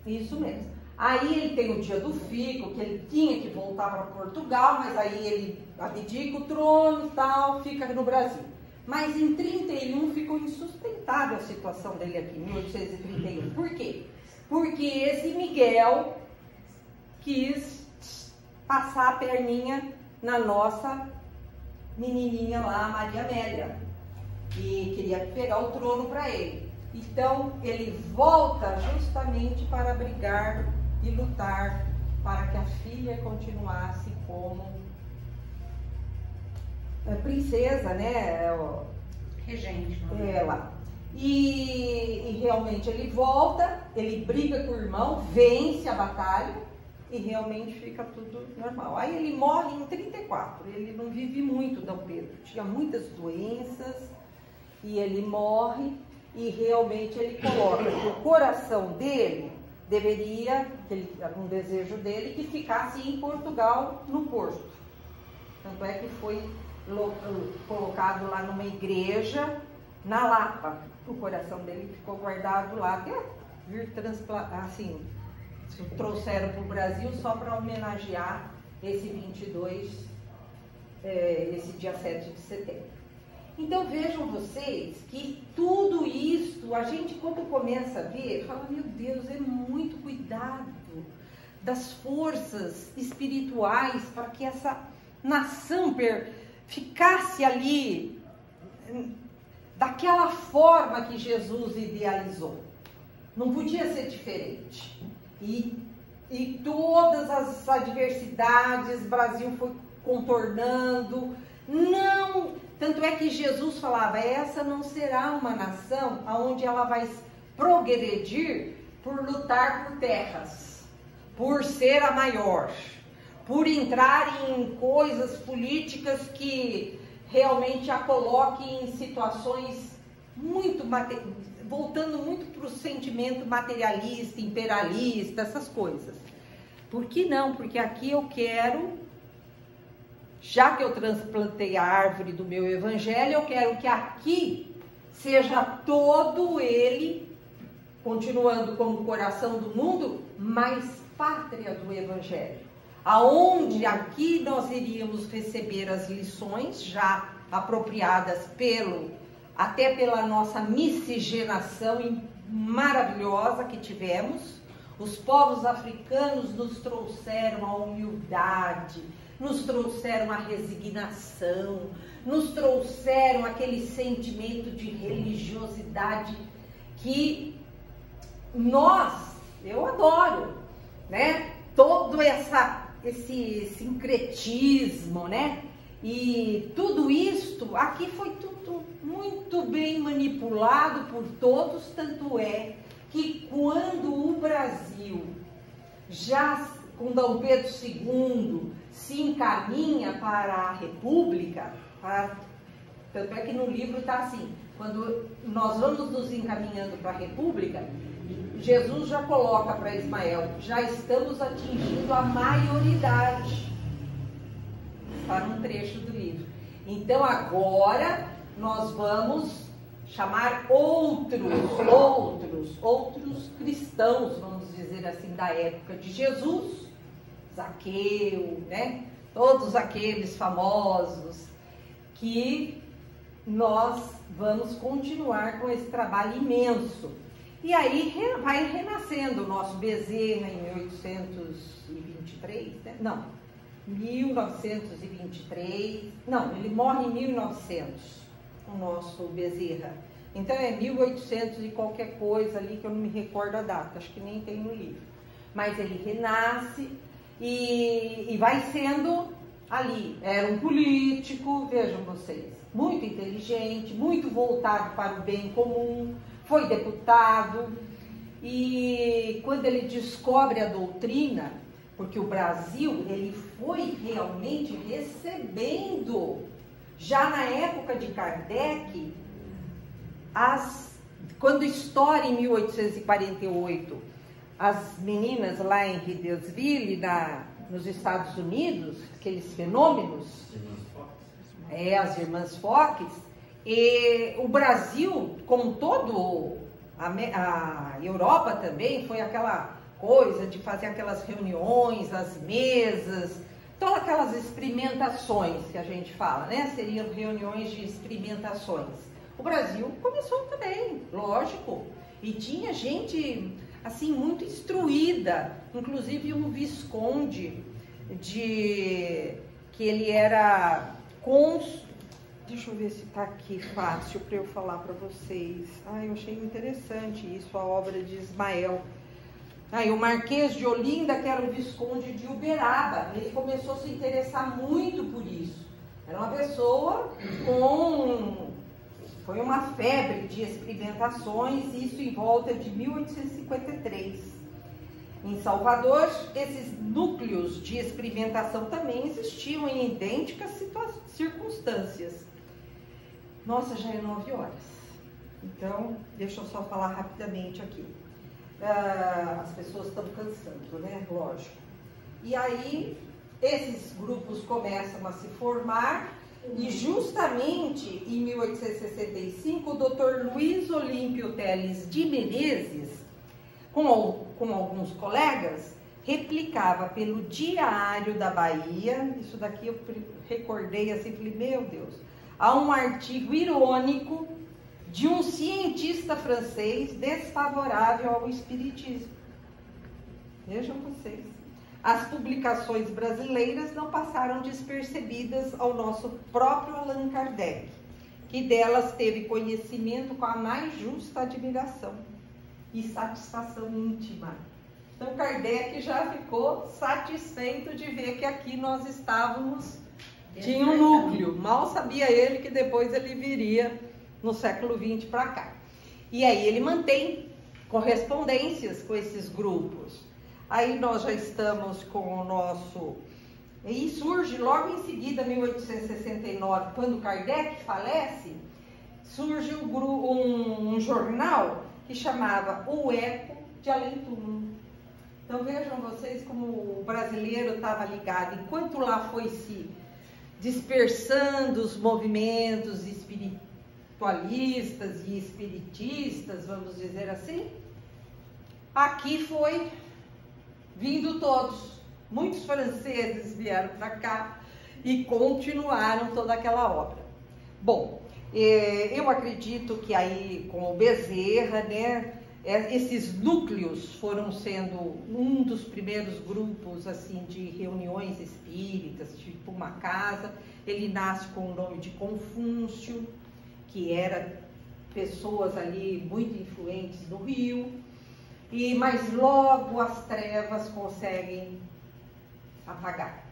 mesmo. Aí ele tem o dia do fico, que ele tinha que voltar para Portugal, mas aí ele abdica o trono e tal, fica no Brasil. Mas em 31 ficou insustentável a situação dele aqui, em 1831. Por quê? Porque esse Miguel quis passar a perninha menininha lá, Maria Amélia, e queria pegar o trono para ele. Então ele volta justamente para brigar e lutar para que a filha continuasse como princesa, né? Regente. Ela. E realmente ele volta, ele briga com o irmão, vence a batalha e realmente fica tudo normal. Aí ele morre em 34, ele não vive muito, Dom Pedro, tinha muitas doenças e ele morre e realmente ele coloca que o coração dele deveria, um desejo dele, que ficasse em Portugal, no Porto. Tanto é que foi colocado lá numa igreja na Lapa. O coração dele ficou guardado lá até vir assim, trouxeram para o Brasil só para homenagear esse 22, esse dia 7 de setembro. Então vejam vocês que tudo isso, a gente quando começa a ver, fala, meu Deus, é muito cuidado das forças espirituais para que essa nação ficasse ali daquela forma que Jesus idealizou. Não podia ser diferente. E todas as adversidades, o Brasil foi contornando. Não, tanto é que Jesus falava, essa não será uma nação onde ela vai progredir por lutar por terras, por ser a maior, por entrar em coisas políticas que realmente a coloquem em situações muito voltando muito para o sentimento materialista, imperialista, essas coisas. Por que não? Porque aqui eu quero, já que eu transplantei a árvore do meu evangelho, eu quero que aqui seja todo ele, continuando como coração do mundo, mas pátria do evangelho. Aonde aqui nós iríamos receber as lições já apropriadas até pela nossa miscigenação maravilhosa que tivemos. Os povos africanos nos trouxeram a humildade, nos trouxeram a resignação, nos trouxeram aquele sentimento de religiosidade que eu adoro, né? Todo esse sincretismo, né? E tudo isto, aqui foi tudo muito bem manipulado por todos, tanto é que quando o Brasil, já com Dom Pedro II, se encaminha para a República, tanto é que no livro está assim, quando nós vamos nos encaminhando para a República, Jesus já coloca para Ismael, já estamos atingindo a maioridade. Está num trecho do livro. Então agora nós vamos chamar outros cristãos, vamos dizer assim, da época de Jesus, Zaqueu, né? Todos aqueles famosos, que nós vamos continuar com esse trabalho imenso. E aí vai renascendo o nosso Bezerra em 1823, né? Não, 1923, não, ele morre em 1900, o nosso Bezerra. Então é 1800 e qualquer coisa ali, que eu não me recordo a data, acho que nem tem no livro. Mas ele renasce e vai sendo ali. Era um político, vejam vocês, muito inteligente, muito voltado para o bem comum, foi deputado. E quando ele descobre a doutrina, porque o Brasil, ele foi realmente recebendo, já na época de Kardec, quando estoura em 1848, as meninas lá em Hidalgo, nos Estados Unidos, aqueles fenômenos, as irmãs Fox, e o Brasil, como todo, a Europa também, foi aquela coisa de fazer aquelas reuniões, as mesas, todas aquelas experimentações que a gente fala, né? Seriam reuniões de experimentações. O Brasil começou também, lógico, e tinha gente assim muito instruída, inclusive um visconde que ele era Deixa eu ver se está aqui fácil para eu falar para vocês. Eu achei interessante isso, a obra de Ismael. O Marquês de Olinda, que era o Visconde de Uberaba, ele começou a se interessar muito por isso. Era uma pessoa foi uma febre de experimentações, isso em volta de 1853. Em Salvador, esses núcleos de experimentação também existiam em idênticas circunstâncias. Nossa, já é 9 horas. Então, deixa eu só falar rapidamente aqui. As pessoas estão cansando, né? Lógico. E aí, esses grupos começam a se formar e justamente em 1865, o Dr. Luiz Olímpio Teles de Menezes, com alguns colegas, replicava pelo Diário da Bahia, isso daqui eu recordei assim, falei, meu Deus, há um artigo irônico de um cientista francês desfavorável ao espiritismo. Vejam vocês. As publicações brasileiras não passaram despercebidas ao nosso próprio Allan Kardec, que delas teve conhecimento com a mais justa admiração e satisfação íntima. Então Kardec já ficou satisfeito de ver que aqui nós estávamos, tinha um núcleo. Mal sabia ele que depois ele viria no século XX para cá. E aí ele mantém correspondências com esses grupos. Aí nós já estamos com o nosso... E surge logo em seguida, 1869, quando Kardec falece, surge um jornal que chamava O Eco de Além Túmulo. Então vejam vocês como o brasileiro estava ligado. Enquanto lá foi se dispersando os movimentos espiritualistas e espiritistas, vamos dizer assim, aqui foi vindo todos. Muitos franceses vieram para cá e continuaram toda aquela obra. Bom, eu acredito que aí com o Bezerra, né, esses núcleos foram sendo um dos primeiros grupos assim de reuniões espíritas, tipo uma casa. Ele nasce com o nome de Confúcio, que era pessoas ali muito influentes no Rio, mas logo as trevas conseguem apagar,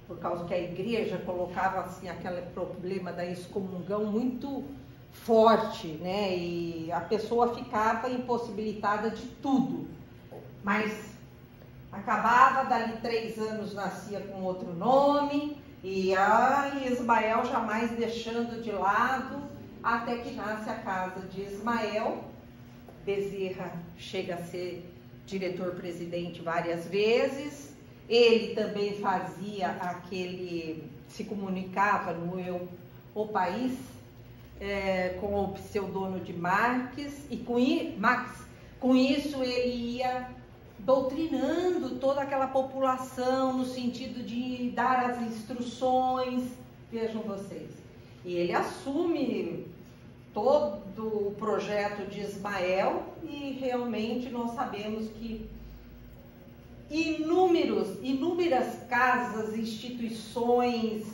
por causa que a igreja colocava assim aquele problema da excomunhão muito forte, né? E a pessoa ficava impossibilitada de tudo, mas acabava, dali 3 anos nascia com outro nome, e Ismael jamais deixando de lado, até que nasce a casa de Ismael. Bezerra chega a ser diretor-presidente várias vezes. Ele também fazia se comunicava no O País, com o pseudônimo de Marx, e com isso ele ia doutrinando toda aquela população no sentido de dar as instruções, vejam vocês. E ele assume todo o projeto de Ismael e realmente nós sabemos que inúmeras casas, instituições,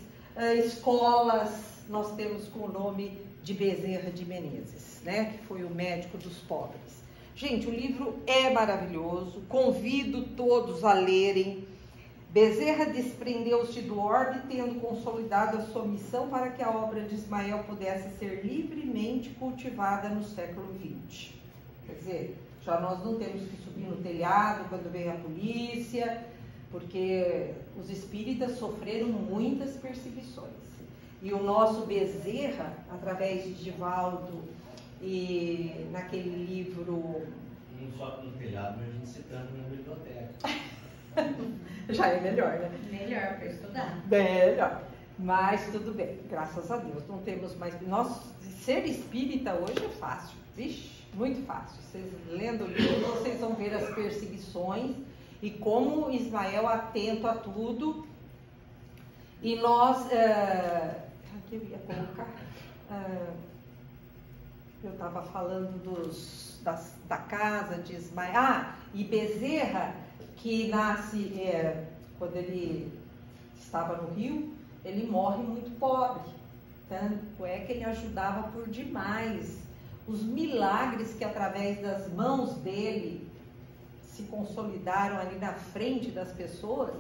escolas, nós temos com o nome de Bezerra de Menezes, né? Que foi o médico dos pobres. Gente, o livro é maravilhoso, convido todos a lerem. Bezerra desprendeu-se do orbe, tendo consolidado a sua missão para que a obra de Ismael pudesse ser livremente cultivada no século XX. Quer dizer, já nós não temos que subir no telhado quando vem a polícia, porque os espíritas sofreram muitas perseguições. E o nosso Bezerra, através de Divaldo, e naquele livro... Não só no telhado, mas a gente se tranca na biblioteca. Já é melhor, né? Melhor para estudar. Melhor. Mas tudo bem, graças a Deus. Não temos mais... Ser espírita hoje é fácil. Vixe, muito fácil. Vocês lendo o livro, vocês vão ver as perseguições e como Ismael atento a tudo. E nós... Aqui eu ia colocar... eu estava falando da casa de Ismael. E Bezerra, que nasce, quando ele estava no Rio, ele morre muito pobre. Tanto é que ele ajudava por demais. Os milagres que através das mãos dele se consolidaram ali na frente das pessoas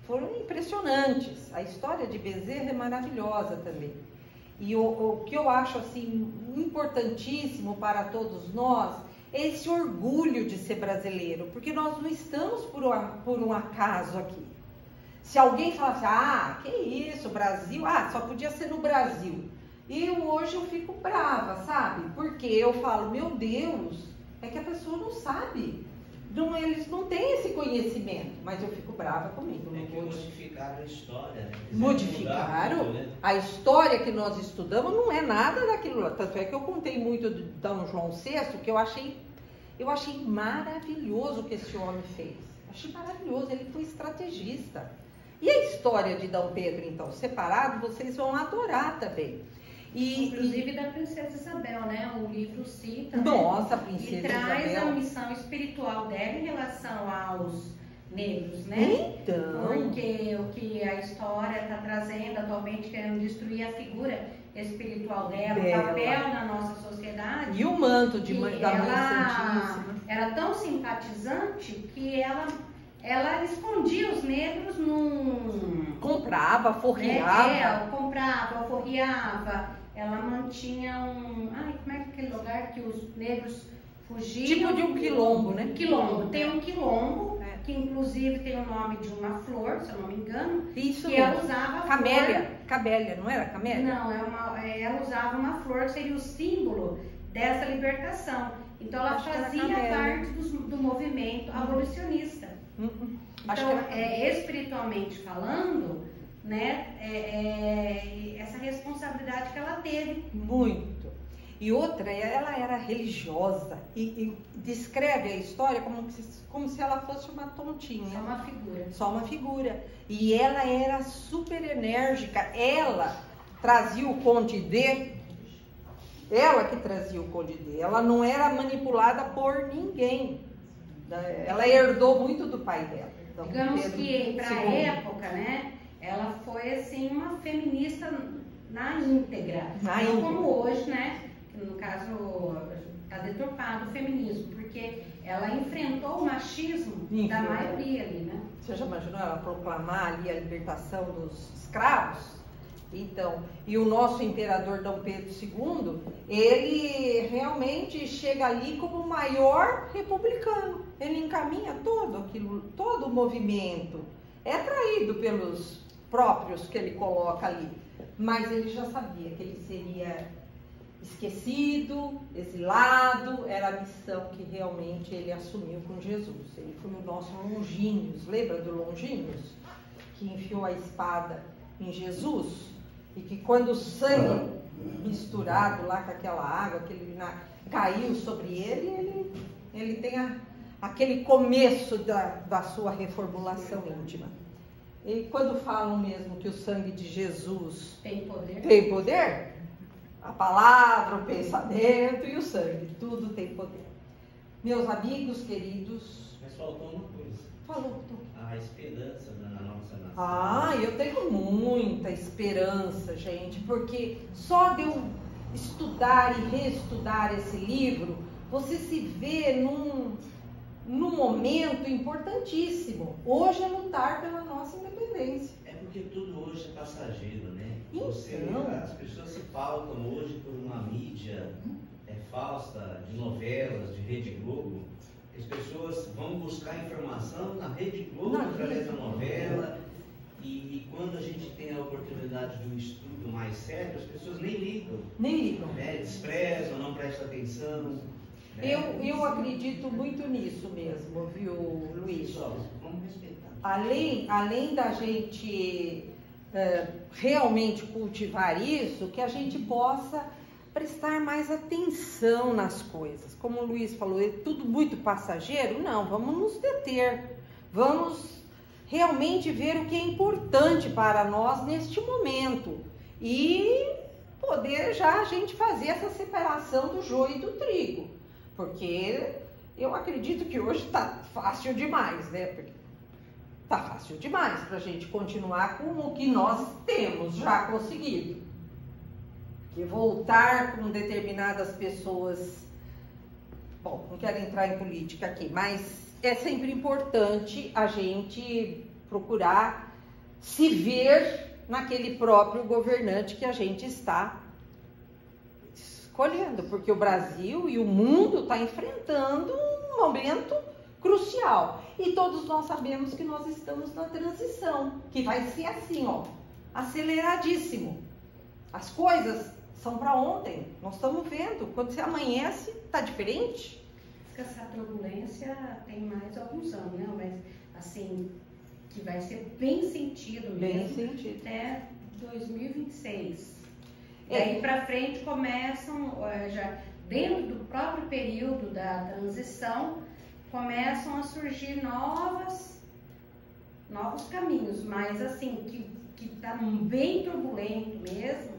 foram impressionantes. A história de Bezerra é maravilhosa também. E o que eu acho assim importantíssimo para todos nós é esse orgulho de ser brasileiro, porque nós não estamos por um acaso aqui. Se alguém falasse, ah, que isso, Brasil, só podia ser no Brasil. Hoje eu fico brava, sabe? Porque eu falo, meu Deus, é que a pessoa não sabe. Eles não têm esse conhecimento, mas eu fico brava comigo. É que modificaram a história, né? Modificaram. Tudo, né? A história que nós estudamos não é nada daquilo lá. Tanto é que eu contei muito de D. João VI, que eu achei maravilhoso o que esse homem fez. Achei maravilhoso, ele foi estrategista. E a história de D. Pedro, então, separado, vocês vão adorar também. Inclusive da Princesa Isabel, né? O livro cita. Nossa, né? Princesa E traz Isabel. a missão espiritual dela em relação aos negros, né? Então. Porque o que a história está trazendo atualmente, querendo destruir a figura espiritual dela, o papel na nossa sociedade. E o manto da Mãe Santíssima. Era tão simpatizante que ela escondia os negros num... Comprava, forreava. Comprava, forreava. Ela mantinha como é aquele lugar que os negros fugiam? Tipo de um quilombo, né? Quilombo. Tem um quilombo, que inclusive tem o nome de uma flor, se eu não me engano. Isso que mesmo. ela usava a Camélia. flor. Camélia, não era camélia? Não, ela usava uma flor, seria o símbolo dessa libertação. Então ela fazia parte do movimento abolicionista. Então, espiritualmente falando, né, essa responsabilidade que ela teve. Muito. E outra, ela era religiosa e descreve a história como se ela fosse uma tontinha. Só uma figura. Só uma figura. E ela era super enérgica. Ela trazia o Conde D. Ela que trazia o Conde D. Ela não era manipulada por ninguém. Ela herdou muito do pai dela. Então, digamos que para a época, né, ela foi assim uma feminista na íntegra. Não como hoje, né, que no caso está deturpado o feminismo, porque ela enfrentou o machismo da maioria ali, né? Você já imaginou ela proclamar ali a libertação dos escravos? Então, e o nosso imperador Dom Pedro II, ele realmente chega ali como o maior republicano. Ele encaminha todo o movimento. É traído pelos próprios que ele coloca ali. Mas ele já sabia que ele seria esquecido, exilado. Era a missão que realmente ele assumiu com Jesus. Ele foi o nosso Longinhos. Lembra do Longinhos? Que enfiou a espada em Jesus? E que quando o sangue misturado lá com aquela água que ele caiu sobre ele tem aquele começo da sua reformulação íntima. E quando falam mesmo que o sangue de Jesus tem poder, a palavra, o pensamento e o sangue, tudo tem poder. Meus amigos queridos... Mas faltou uma coisa. Falou. A esperança na nossa nação. Eu tenho muita esperança, gente, porque só de eu estudar e reestudar esse livro, você se vê num momento importantíssimo. Hoje é lutar pela nossa independência. É porque tudo hoje é passageiro, né? Então. As pessoas se pautam hoje por uma mídia falsa, de novelas, de Rede Globo. As pessoas vão buscar informação na Rede Globo, através da novela, e quando a gente tem a oportunidade de um estudo mais sério, as pessoas nem ligam. Né? Desprezam, não prestam atenção. Né? Eu acredito muito nisso mesmo, viu, Luiz? Pessoal, vamos respeitar. Além da gente realmente cultivar isso, que a gente possa prestar mais atenção nas coisas. Como o Luiz falou, é tudo muito passageiro? Não, vamos nos deter. Vamos realmente ver o que é importante para nós neste momento. E poder já a gente fazer essa separação do joio e do trigo. Porque eu acredito que hoje está fácil demais, né? Está fácil demais para a gente continuar com o que nós temos já conseguido. voltar com determinadas pessoas. Bom, não quero entrar em política aqui, mas é sempre importante a gente procurar se ver naquele próprio governante que a gente está escolhendo, porque o Brasil e o mundo está enfrentando um momento crucial. E todos nós sabemos que nós estamos na transição, que vai ser assim, ó, aceleradíssimo. As coisas são para ontem, nós estamos vendo. Quando você amanhece, está diferente. Essa turbulência tem mais alguns anos, né? Mas assim, que vai ser bem sentido mesmo. Bem sentido. Até 2026. Daí para frente começam, já dentro do próprio período da transição, começam a surgir novos caminhos, mas assim, que tá bem turbulento mesmo,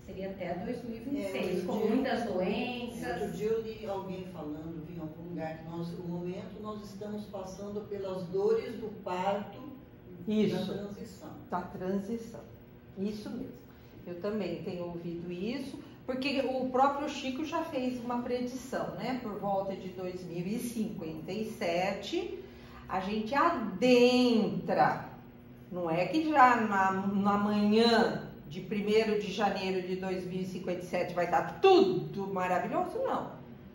seria até 2026, com muitas doenças. Outro dia eu li alguém falando, vi em algum lugar, que no momento nós estamos passando pelas dores do parto da transição. Da transição, isso mesmo. Eu também tenho ouvido isso, porque o próprio Chico já fez uma predição, né? Por volta de 2057, a gente adentra, não é que já na manhã de 1º de janeiro de 2057 vai estar tudo maravilhoso, não.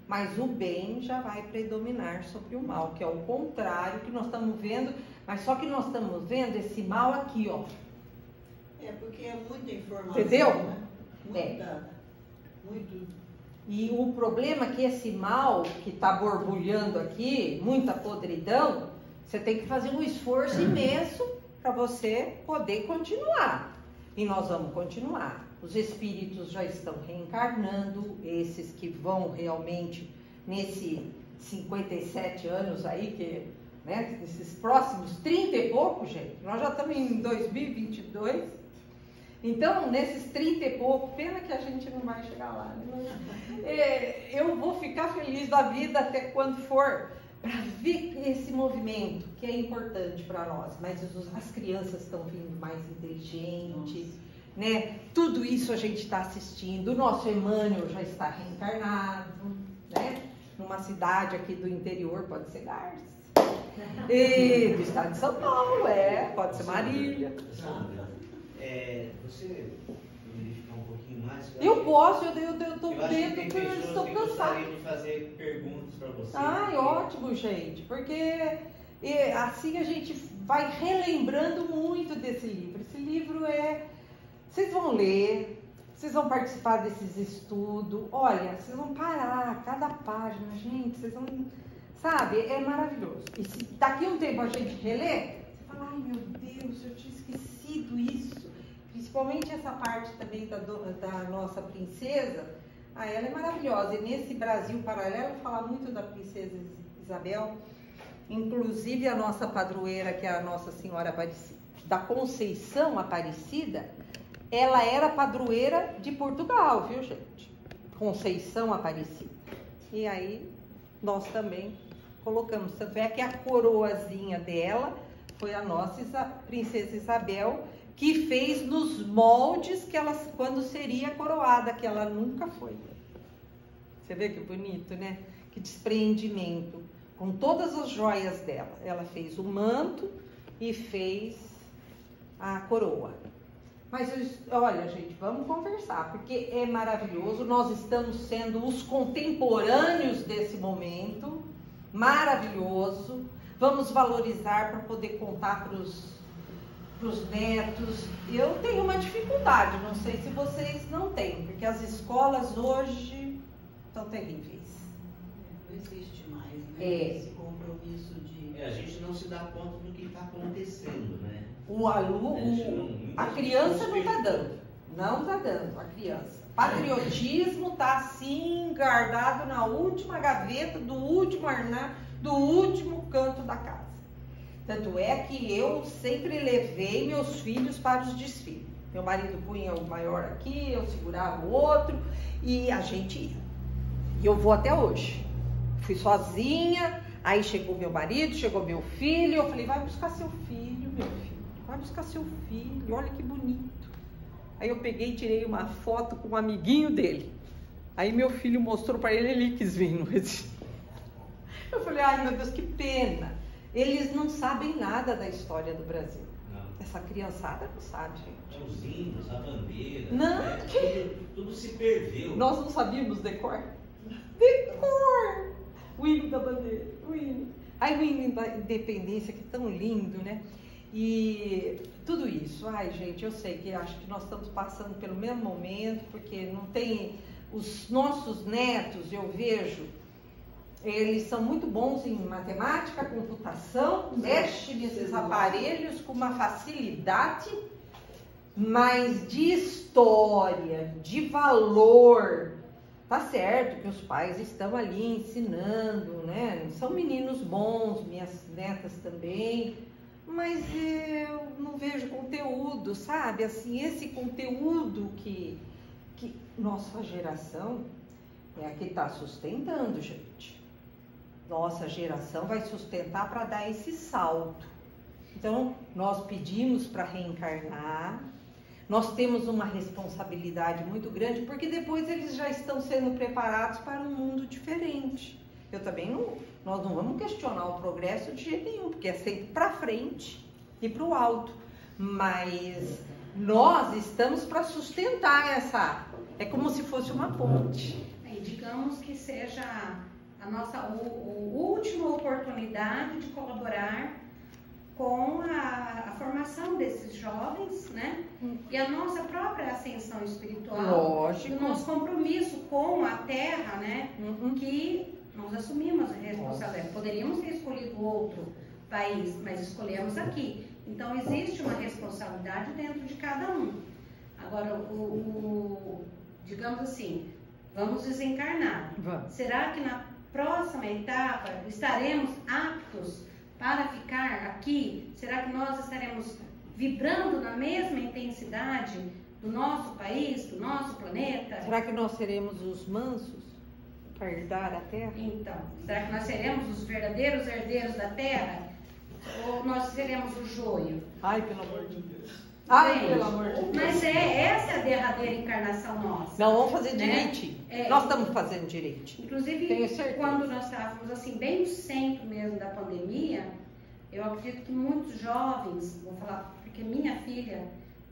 Mas o bem já vai predominar sobre o mal, que é o contrário que nós estamos vendo, mas só que nós estamos vendo esse mal aqui, ó. É, porque é muita informação, entendeu? Né? Muito. E o problema é que esse mal que está borbulhando aqui, muita podridão, você tem que fazer um esforço imenso para você poder continuar. E nós vamos continuar. Os espíritos já estão reencarnando, esses que vão realmente nesse 57 anos aí, que, né, esses próximos 30 e pouco, gente, nós já estamos em 2022. Então, nesses 30 e pouco, pena que a gente não vai chegar lá, né? Eu vou ficar feliz da vida até quando for, para ver esse movimento, que é importante para nós. Mas as crianças estão vindo mais inteligentes, né? Tudo isso a gente está assistindo. O nosso Emmanuel já está reencarnado, né? Numa cidade aqui do interior, pode ser Garça. E do estado de São Paulo, pode ser Marília. Você poderia ficar um pouquinho mais? Eu posso, eu estou vendo que eu estou cansada. Gostaria de fazer perguntas para você. Ai, ótimo, gente, porque assim a gente vai relembrando muito desse livro. Esse livro vocês vão ler, vocês vão participar desses estudos. Olha, vocês vão parar cada página, gente, vocês vão, sabe, é maravilhoso. E se daqui a um tempo a gente reler, você fala, ai meu Deus, eu tinha esquecido isso. Principalmente essa parte também da nossa princesa, ela é maravilhosa. E nesse Brasil paralelo fala muito da princesa Isabel, inclusive a nossa padroeira, que é a Nossa Senhora Aparecida, da Conceição Aparecida, ela era padroeira de Portugal, viu, gente? Conceição Aparecida. E aí nós também colocamos, tanto é que a coroazinha dela foi a nossa princesa Isabel, que fez nos moldes que ela, quando seria coroada, que ela nunca foi. Você vê que bonito, né? Que despreendimento. Com todas as joias dela. Ela fez o manto e fez a coroa. Mas, olha, gente, vamos conversar, porque é maravilhoso. Nós estamos sendo os contemporâneos desse momento. Maravilhoso. Vamos valorizar para poder contar para os netos. Eu tenho uma dificuldade, não sei se vocês não têm, porque as escolas hoje estão terríveis. Não existe mais, né? Esse compromisso de... A gente não se dá conta do que está acontecendo, né? O aluno, a criança não está dando. Não está dando, a criança. Patriotismo está assim, guardado na última gaveta, do último armário, do último canto da casa. Tanto é que eu sempre levei meus filhos para os desfiles. Meu marido punha o maior aqui, eu segurava o outro e a gente ia. E eu vou até hoje. Fui sozinha, aí chegou meu marido, chegou meu filho, eu falei, vai buscar seu filho, meu filho. Vai buscar seu filho, olha que bonito. Aí eu peguei e tirei uma foto com um amiguinho dele. Aí meu filho mostrou para ele quis vir no registro. Eu falei, ai meu Deus, que pena. Eles não sabem nada da história do Brasil. Não. Essa criançada não sabe, gente. Os hinos, a bandeira. Não, tudo se perdeu. Nós não sabíamos decor? Decor! O hino da bandeira, o hino. Aí o hino da independência, que é tão lindo, né? E tudo isso, ai gente, eu sei que acho que nós estamos passando pelo mesmo momento, porque não tem, os nossos netos, eu vejo, eles são muito bons em matemática, computação, mexem nesses aparelhos com uma facilidade, mas de história, de valor, tá certo que os pais estão ali ensinando, né? São meninos bons, minhas netas também, mas eu não vejo conteúdo, sabe? Assim, esse conteúdo que nossa geração é a que está sustentando, gente. Nossa geração vai sustentar para dar esse salto. Então, nós pedimos para reencarnar, nós temos uma responsabilidade muito grande, porque depois eles já estão sendo preparados para um mundo diferente. Eu também nós não vamos questionar o progresso de jeito nenhum, porque é sempre para frente e para o alto. Mas nós estamos para sustentar é como se fosse uma ponte. Digamos que seja a nossa última oportunidade de colaborar com a formação desses jovens, né? E a nossa própria ascensão espiritual. Lógico. O nosso compromisso com a Terra, né? Que nós assumimos a responsabilidade. Poderíamos ter escolhido outro país, mas escolhemos aqui. Então, existe uma responsabilidade dentro de cada um. Agora, digamos assim, vamos desencarnar. Será que na próxima etapa estaremos aptos para ficar aqui? Será que nós estaremos vibrando na mesma intensidade do nosso país, do nosso planeta? Será que nós seremos os mansos para herdar a terra? Então, será que nós seremos os verdadeiros herdeiros da terra? Ou nós seremos o joio? Ai, pelo amor de Deus. Ai, pelo amor de Deus. Mas essa é a derradeira encarnação nossa. Não, vamos fazer direitinho. Nós estamos fazendo direitinho. Inclusive, quando nós estávamos assim, bem no centro mesmo da pandemia, eu acredito que muitos jovens, vou falar porque minha filha,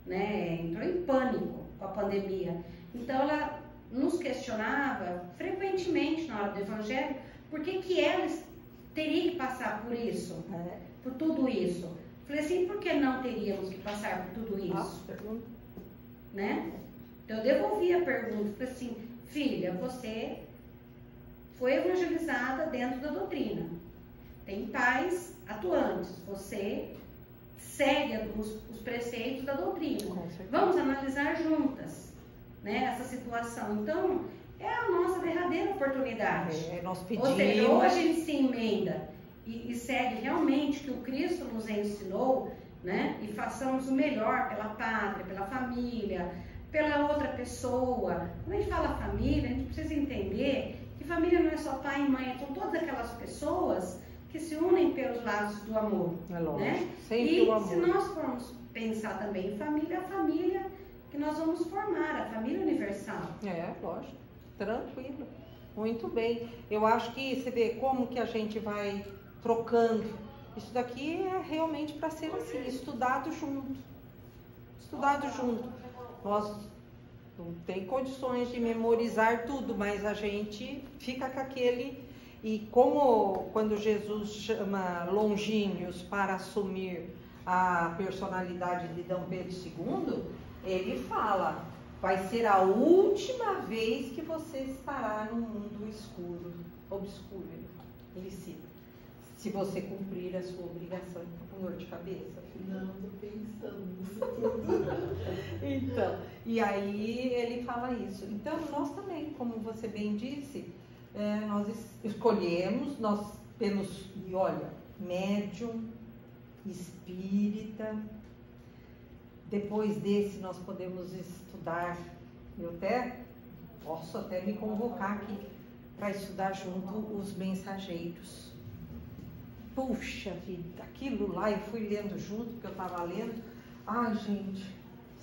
né, entrou em pânico com a pandemia. Então, ela nos questionava frequentemente na hora do evangelho por que ela teria que passar por isso, por tudo isso. Falei assim, por que não teríamos que passar por tudo isso? Né? Então eu devolvi a pergunta, falei assim, filha, você foi evangelizada dentro da doutrina, tem pais atuantes, você segue os preceitos da doutrina. Vamos analisar juntas, né, essa situação. Então, é a nossa derradeira oportunidade. Nós pedimos. Ou seja, ou a gente se emenda e segue realmente o que o Cristo nos ensinou, né? E façamos o melhor pela pátria, pela família, pela outra pessoa. Quando a gente fala família, a gente precisa entender que família não é só pai e mãe, são todas aquelas pessoas que se unem pelos laços do amor. É lógico, né? Sempre e o amor. Se nós formos pensar também em família, a família que nós vamos formar, a família universal. Lógico, tranquilo, muito bem. Eu acho que você vê como que a gente vai trocando. Isso daqui é realmente para ser assim, estudado junto. Estudado junto. Nós não tem condições de memorizar tudo, mas a gente fica com aquele. E como quando Jesus chama Longínquos para assumir a personalidade de D. Pedro II, ele fala, vai ser a última vez que você estará no mundo escuro, obscuro, ele cita. Se você cumprir a sua obrigação, com dor de cabeça. Não, estou pensando nisso tudo. Então, e aí ele fala isso. Então, nós também, como você bem disse, nós escolhemos, nós temos, e olha, médium, espírita. Depois desse, nós podemos estudar. Eu posso até me convocar aqui para estudar junto os mensageiros. Puxa vida, aquilo lá eu fui lendo junto, porque eu estava lendo. Ai, gente,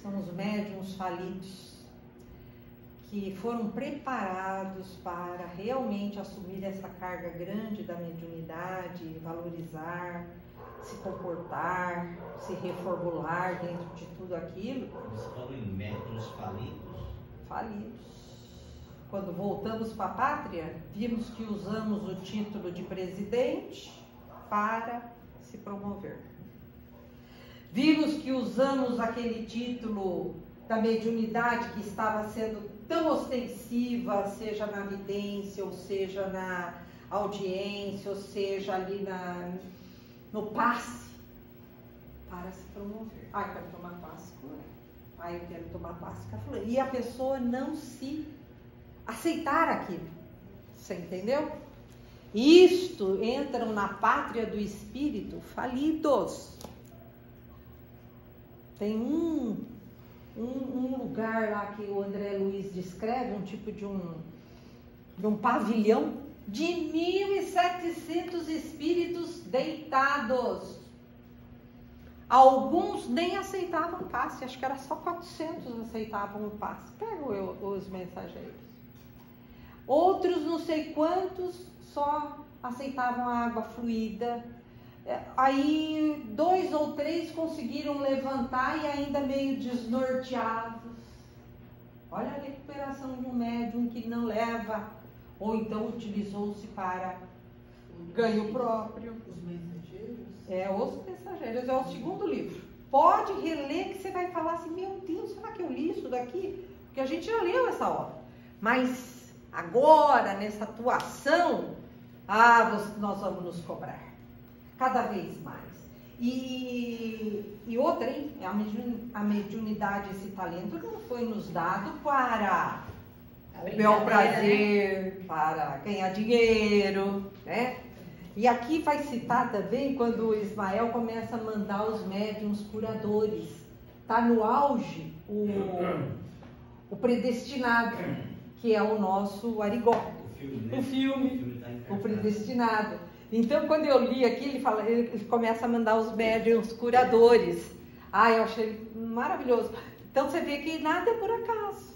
são os médiuns falidos, que foram preparados para realmente assumir essa carga grande da mediunidade, valorizar, se comportar, se reformular dentro de tudo aquilo. Você falou em médiuns falidos? Falidos. Quando voltamos para a pátria, vimos que usamos o título de presidente para se promover. Vimos que usamos aquele título da mediunidade que estava sendo tão ostensiva, seja na vidência, ou seja na audiência, ou seja ali no passe, para se promover. Ah, eu quero tomar passe com ela. Ah, eu quero tomar passe com a fulana. E a pessoa não se aceitar aquilo. Você entendeu? Isto entram na pátria do espírito falidos. Tem um lugar lá que o André Luiz descreve, um tipo de um pavilhão de 1.700 espíritos deitados. Alguns nem aceitavam passe, acho que era só 400 aceitavam o passe. Pega os mensageiros. Outros, não sei quantos, só aceitavam a água fluida. Aí 2 ou 3 conseguiram levantar e ainda meio desnorteados. Olha a recuperação de um médium que não leva, ou então utilizou-se para ganho próprio. Os mensageiros? Os mensageiros, é o segundo livro. Pode reler que você vai falar assim, meu Deus, será que eu li isso daqui? Porque a gente já leu essa obra. Mas agora, nessa atuação, nós vamos nos cobrar. Cada vez mais. E outra, hein? A mediunidade, esse talento não foi nos dado para o bel prazer, né? Para ganhar dinheiro, né? E aqui vai citar também quando o Ismael começa a mandar os médiuns curadores. Está no auge o predestinado, que é o nosso Arigó. O filme, o predestinado. Então, quando eu li aqui, ele começa a mandar os médiuns curadores. Eu achei maravilhoso. Então, você vê que nada é por acaso.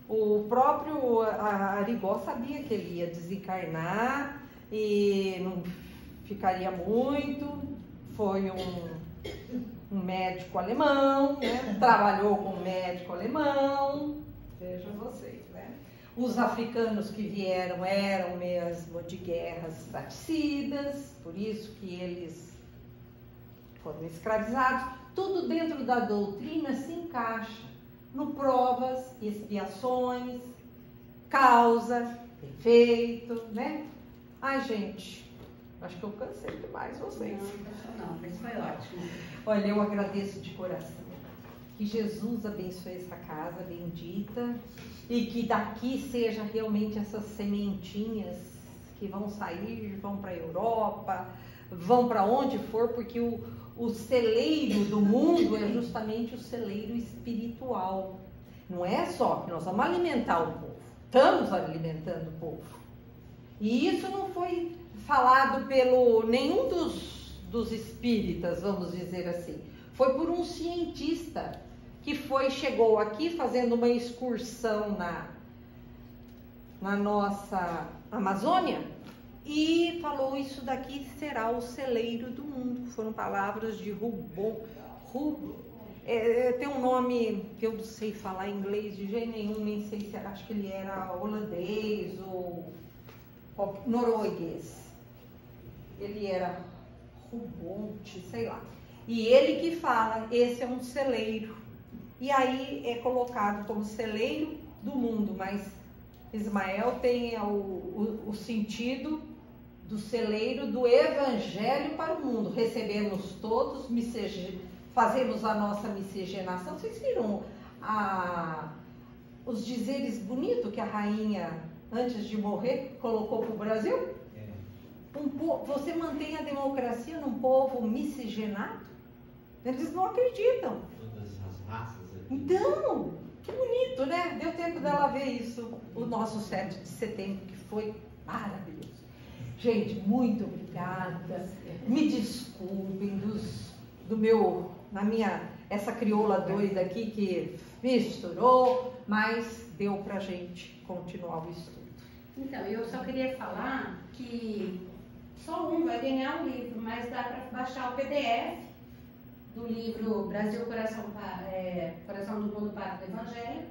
O próprio Arigó sabia que ele ia desencarnar e não ficaria muito. Foi um médico alemão, né? Trabalhou com um médico alemão. Vejam vocês, né? Os africanos que vieram eram mesmo de guerras fratricidas, por isso que eles foram escravizados. Tudo dentro da doutrina se encaixa no provas, expiações, causa, efeito, né? Ai, gente, acho que eu cansei demais vocês. Não, mas foi ótimo. Olha, eu agradeço de coração. Que Jesus abençoe essa casa bendita e que daqui seja realmente essas sementinhas que vão sair, vão para a Europa, vão para onde for, porque o celeiro do mundo é justamente o celeiro espiritual. Não é só que nós vamos alimentar o povo, estamos alimentando o povo. E isso não foi falado pelo nenhum dos espíritas, vamos dizer assim. Foi por um cientista que chegou aqui fazendo uma excursão na nossa Amazônia e falou: isso daqui será o celeiro do mundo. Foram palavras de Rubon. Tem um nome que eu não sei falar em inglês de jeito nenhum, nem sei se acho que ele era holandês ou norueguês. Ele era Rubonte, sei lá. E ele que fala, esse é um celeiro. E aí é colocado como celeiro do mundo, mas Ismael tem o sentido do celeiro do evangelho para o mundo. Recebemos todos, fazemos a nossa miscigenação. Vocês viram os dizeres bonitos que a rainha, antes de morrer, colocou para o Brasil? Você mantém a democracia num povo miscigenado? Eles não acreditam. Todas as raças aqui. Então, que bonito, né? Deu tempo dela ver isso, o nosso 7 de setembro, que foi maravilhoso. Gente, muito obrigada. Me desculpem na minha essa crioula doida aqui que misturou, mas deu pra gente continuar o estudo. Então, eu só queria falar que só um vai ganhar o livro, mas dá para baixar o PDF do livro Brasil, Coração do Mundo, Pátria do Evangelho.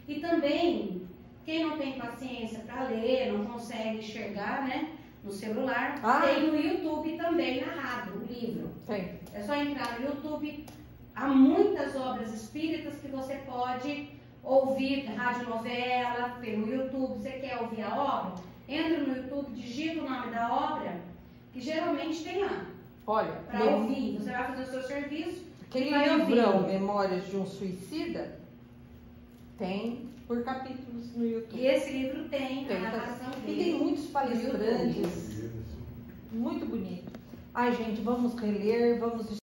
E também, quem não tem paciência para ler, não consegue enxergar, né, no celular, tem no YouTube também narrado o livro. Tem. É só entrar no YouTube. Há muitas obras espíritas que você pode ouvir radionovela pelo YouTube. Você quer ouvir a obra? Entra no YouTube, digita o nome da obra, que geralmente tem lá. Olha, para ouvir. Você vai fazer o seu serviço. Aquele livrão Memórias de um Suicida tem por capítulos no YouTube. E esse livro tem a narração dele. E tem muitos palestrantes. Muito bonito. Ai, gente, vamos reler, vamos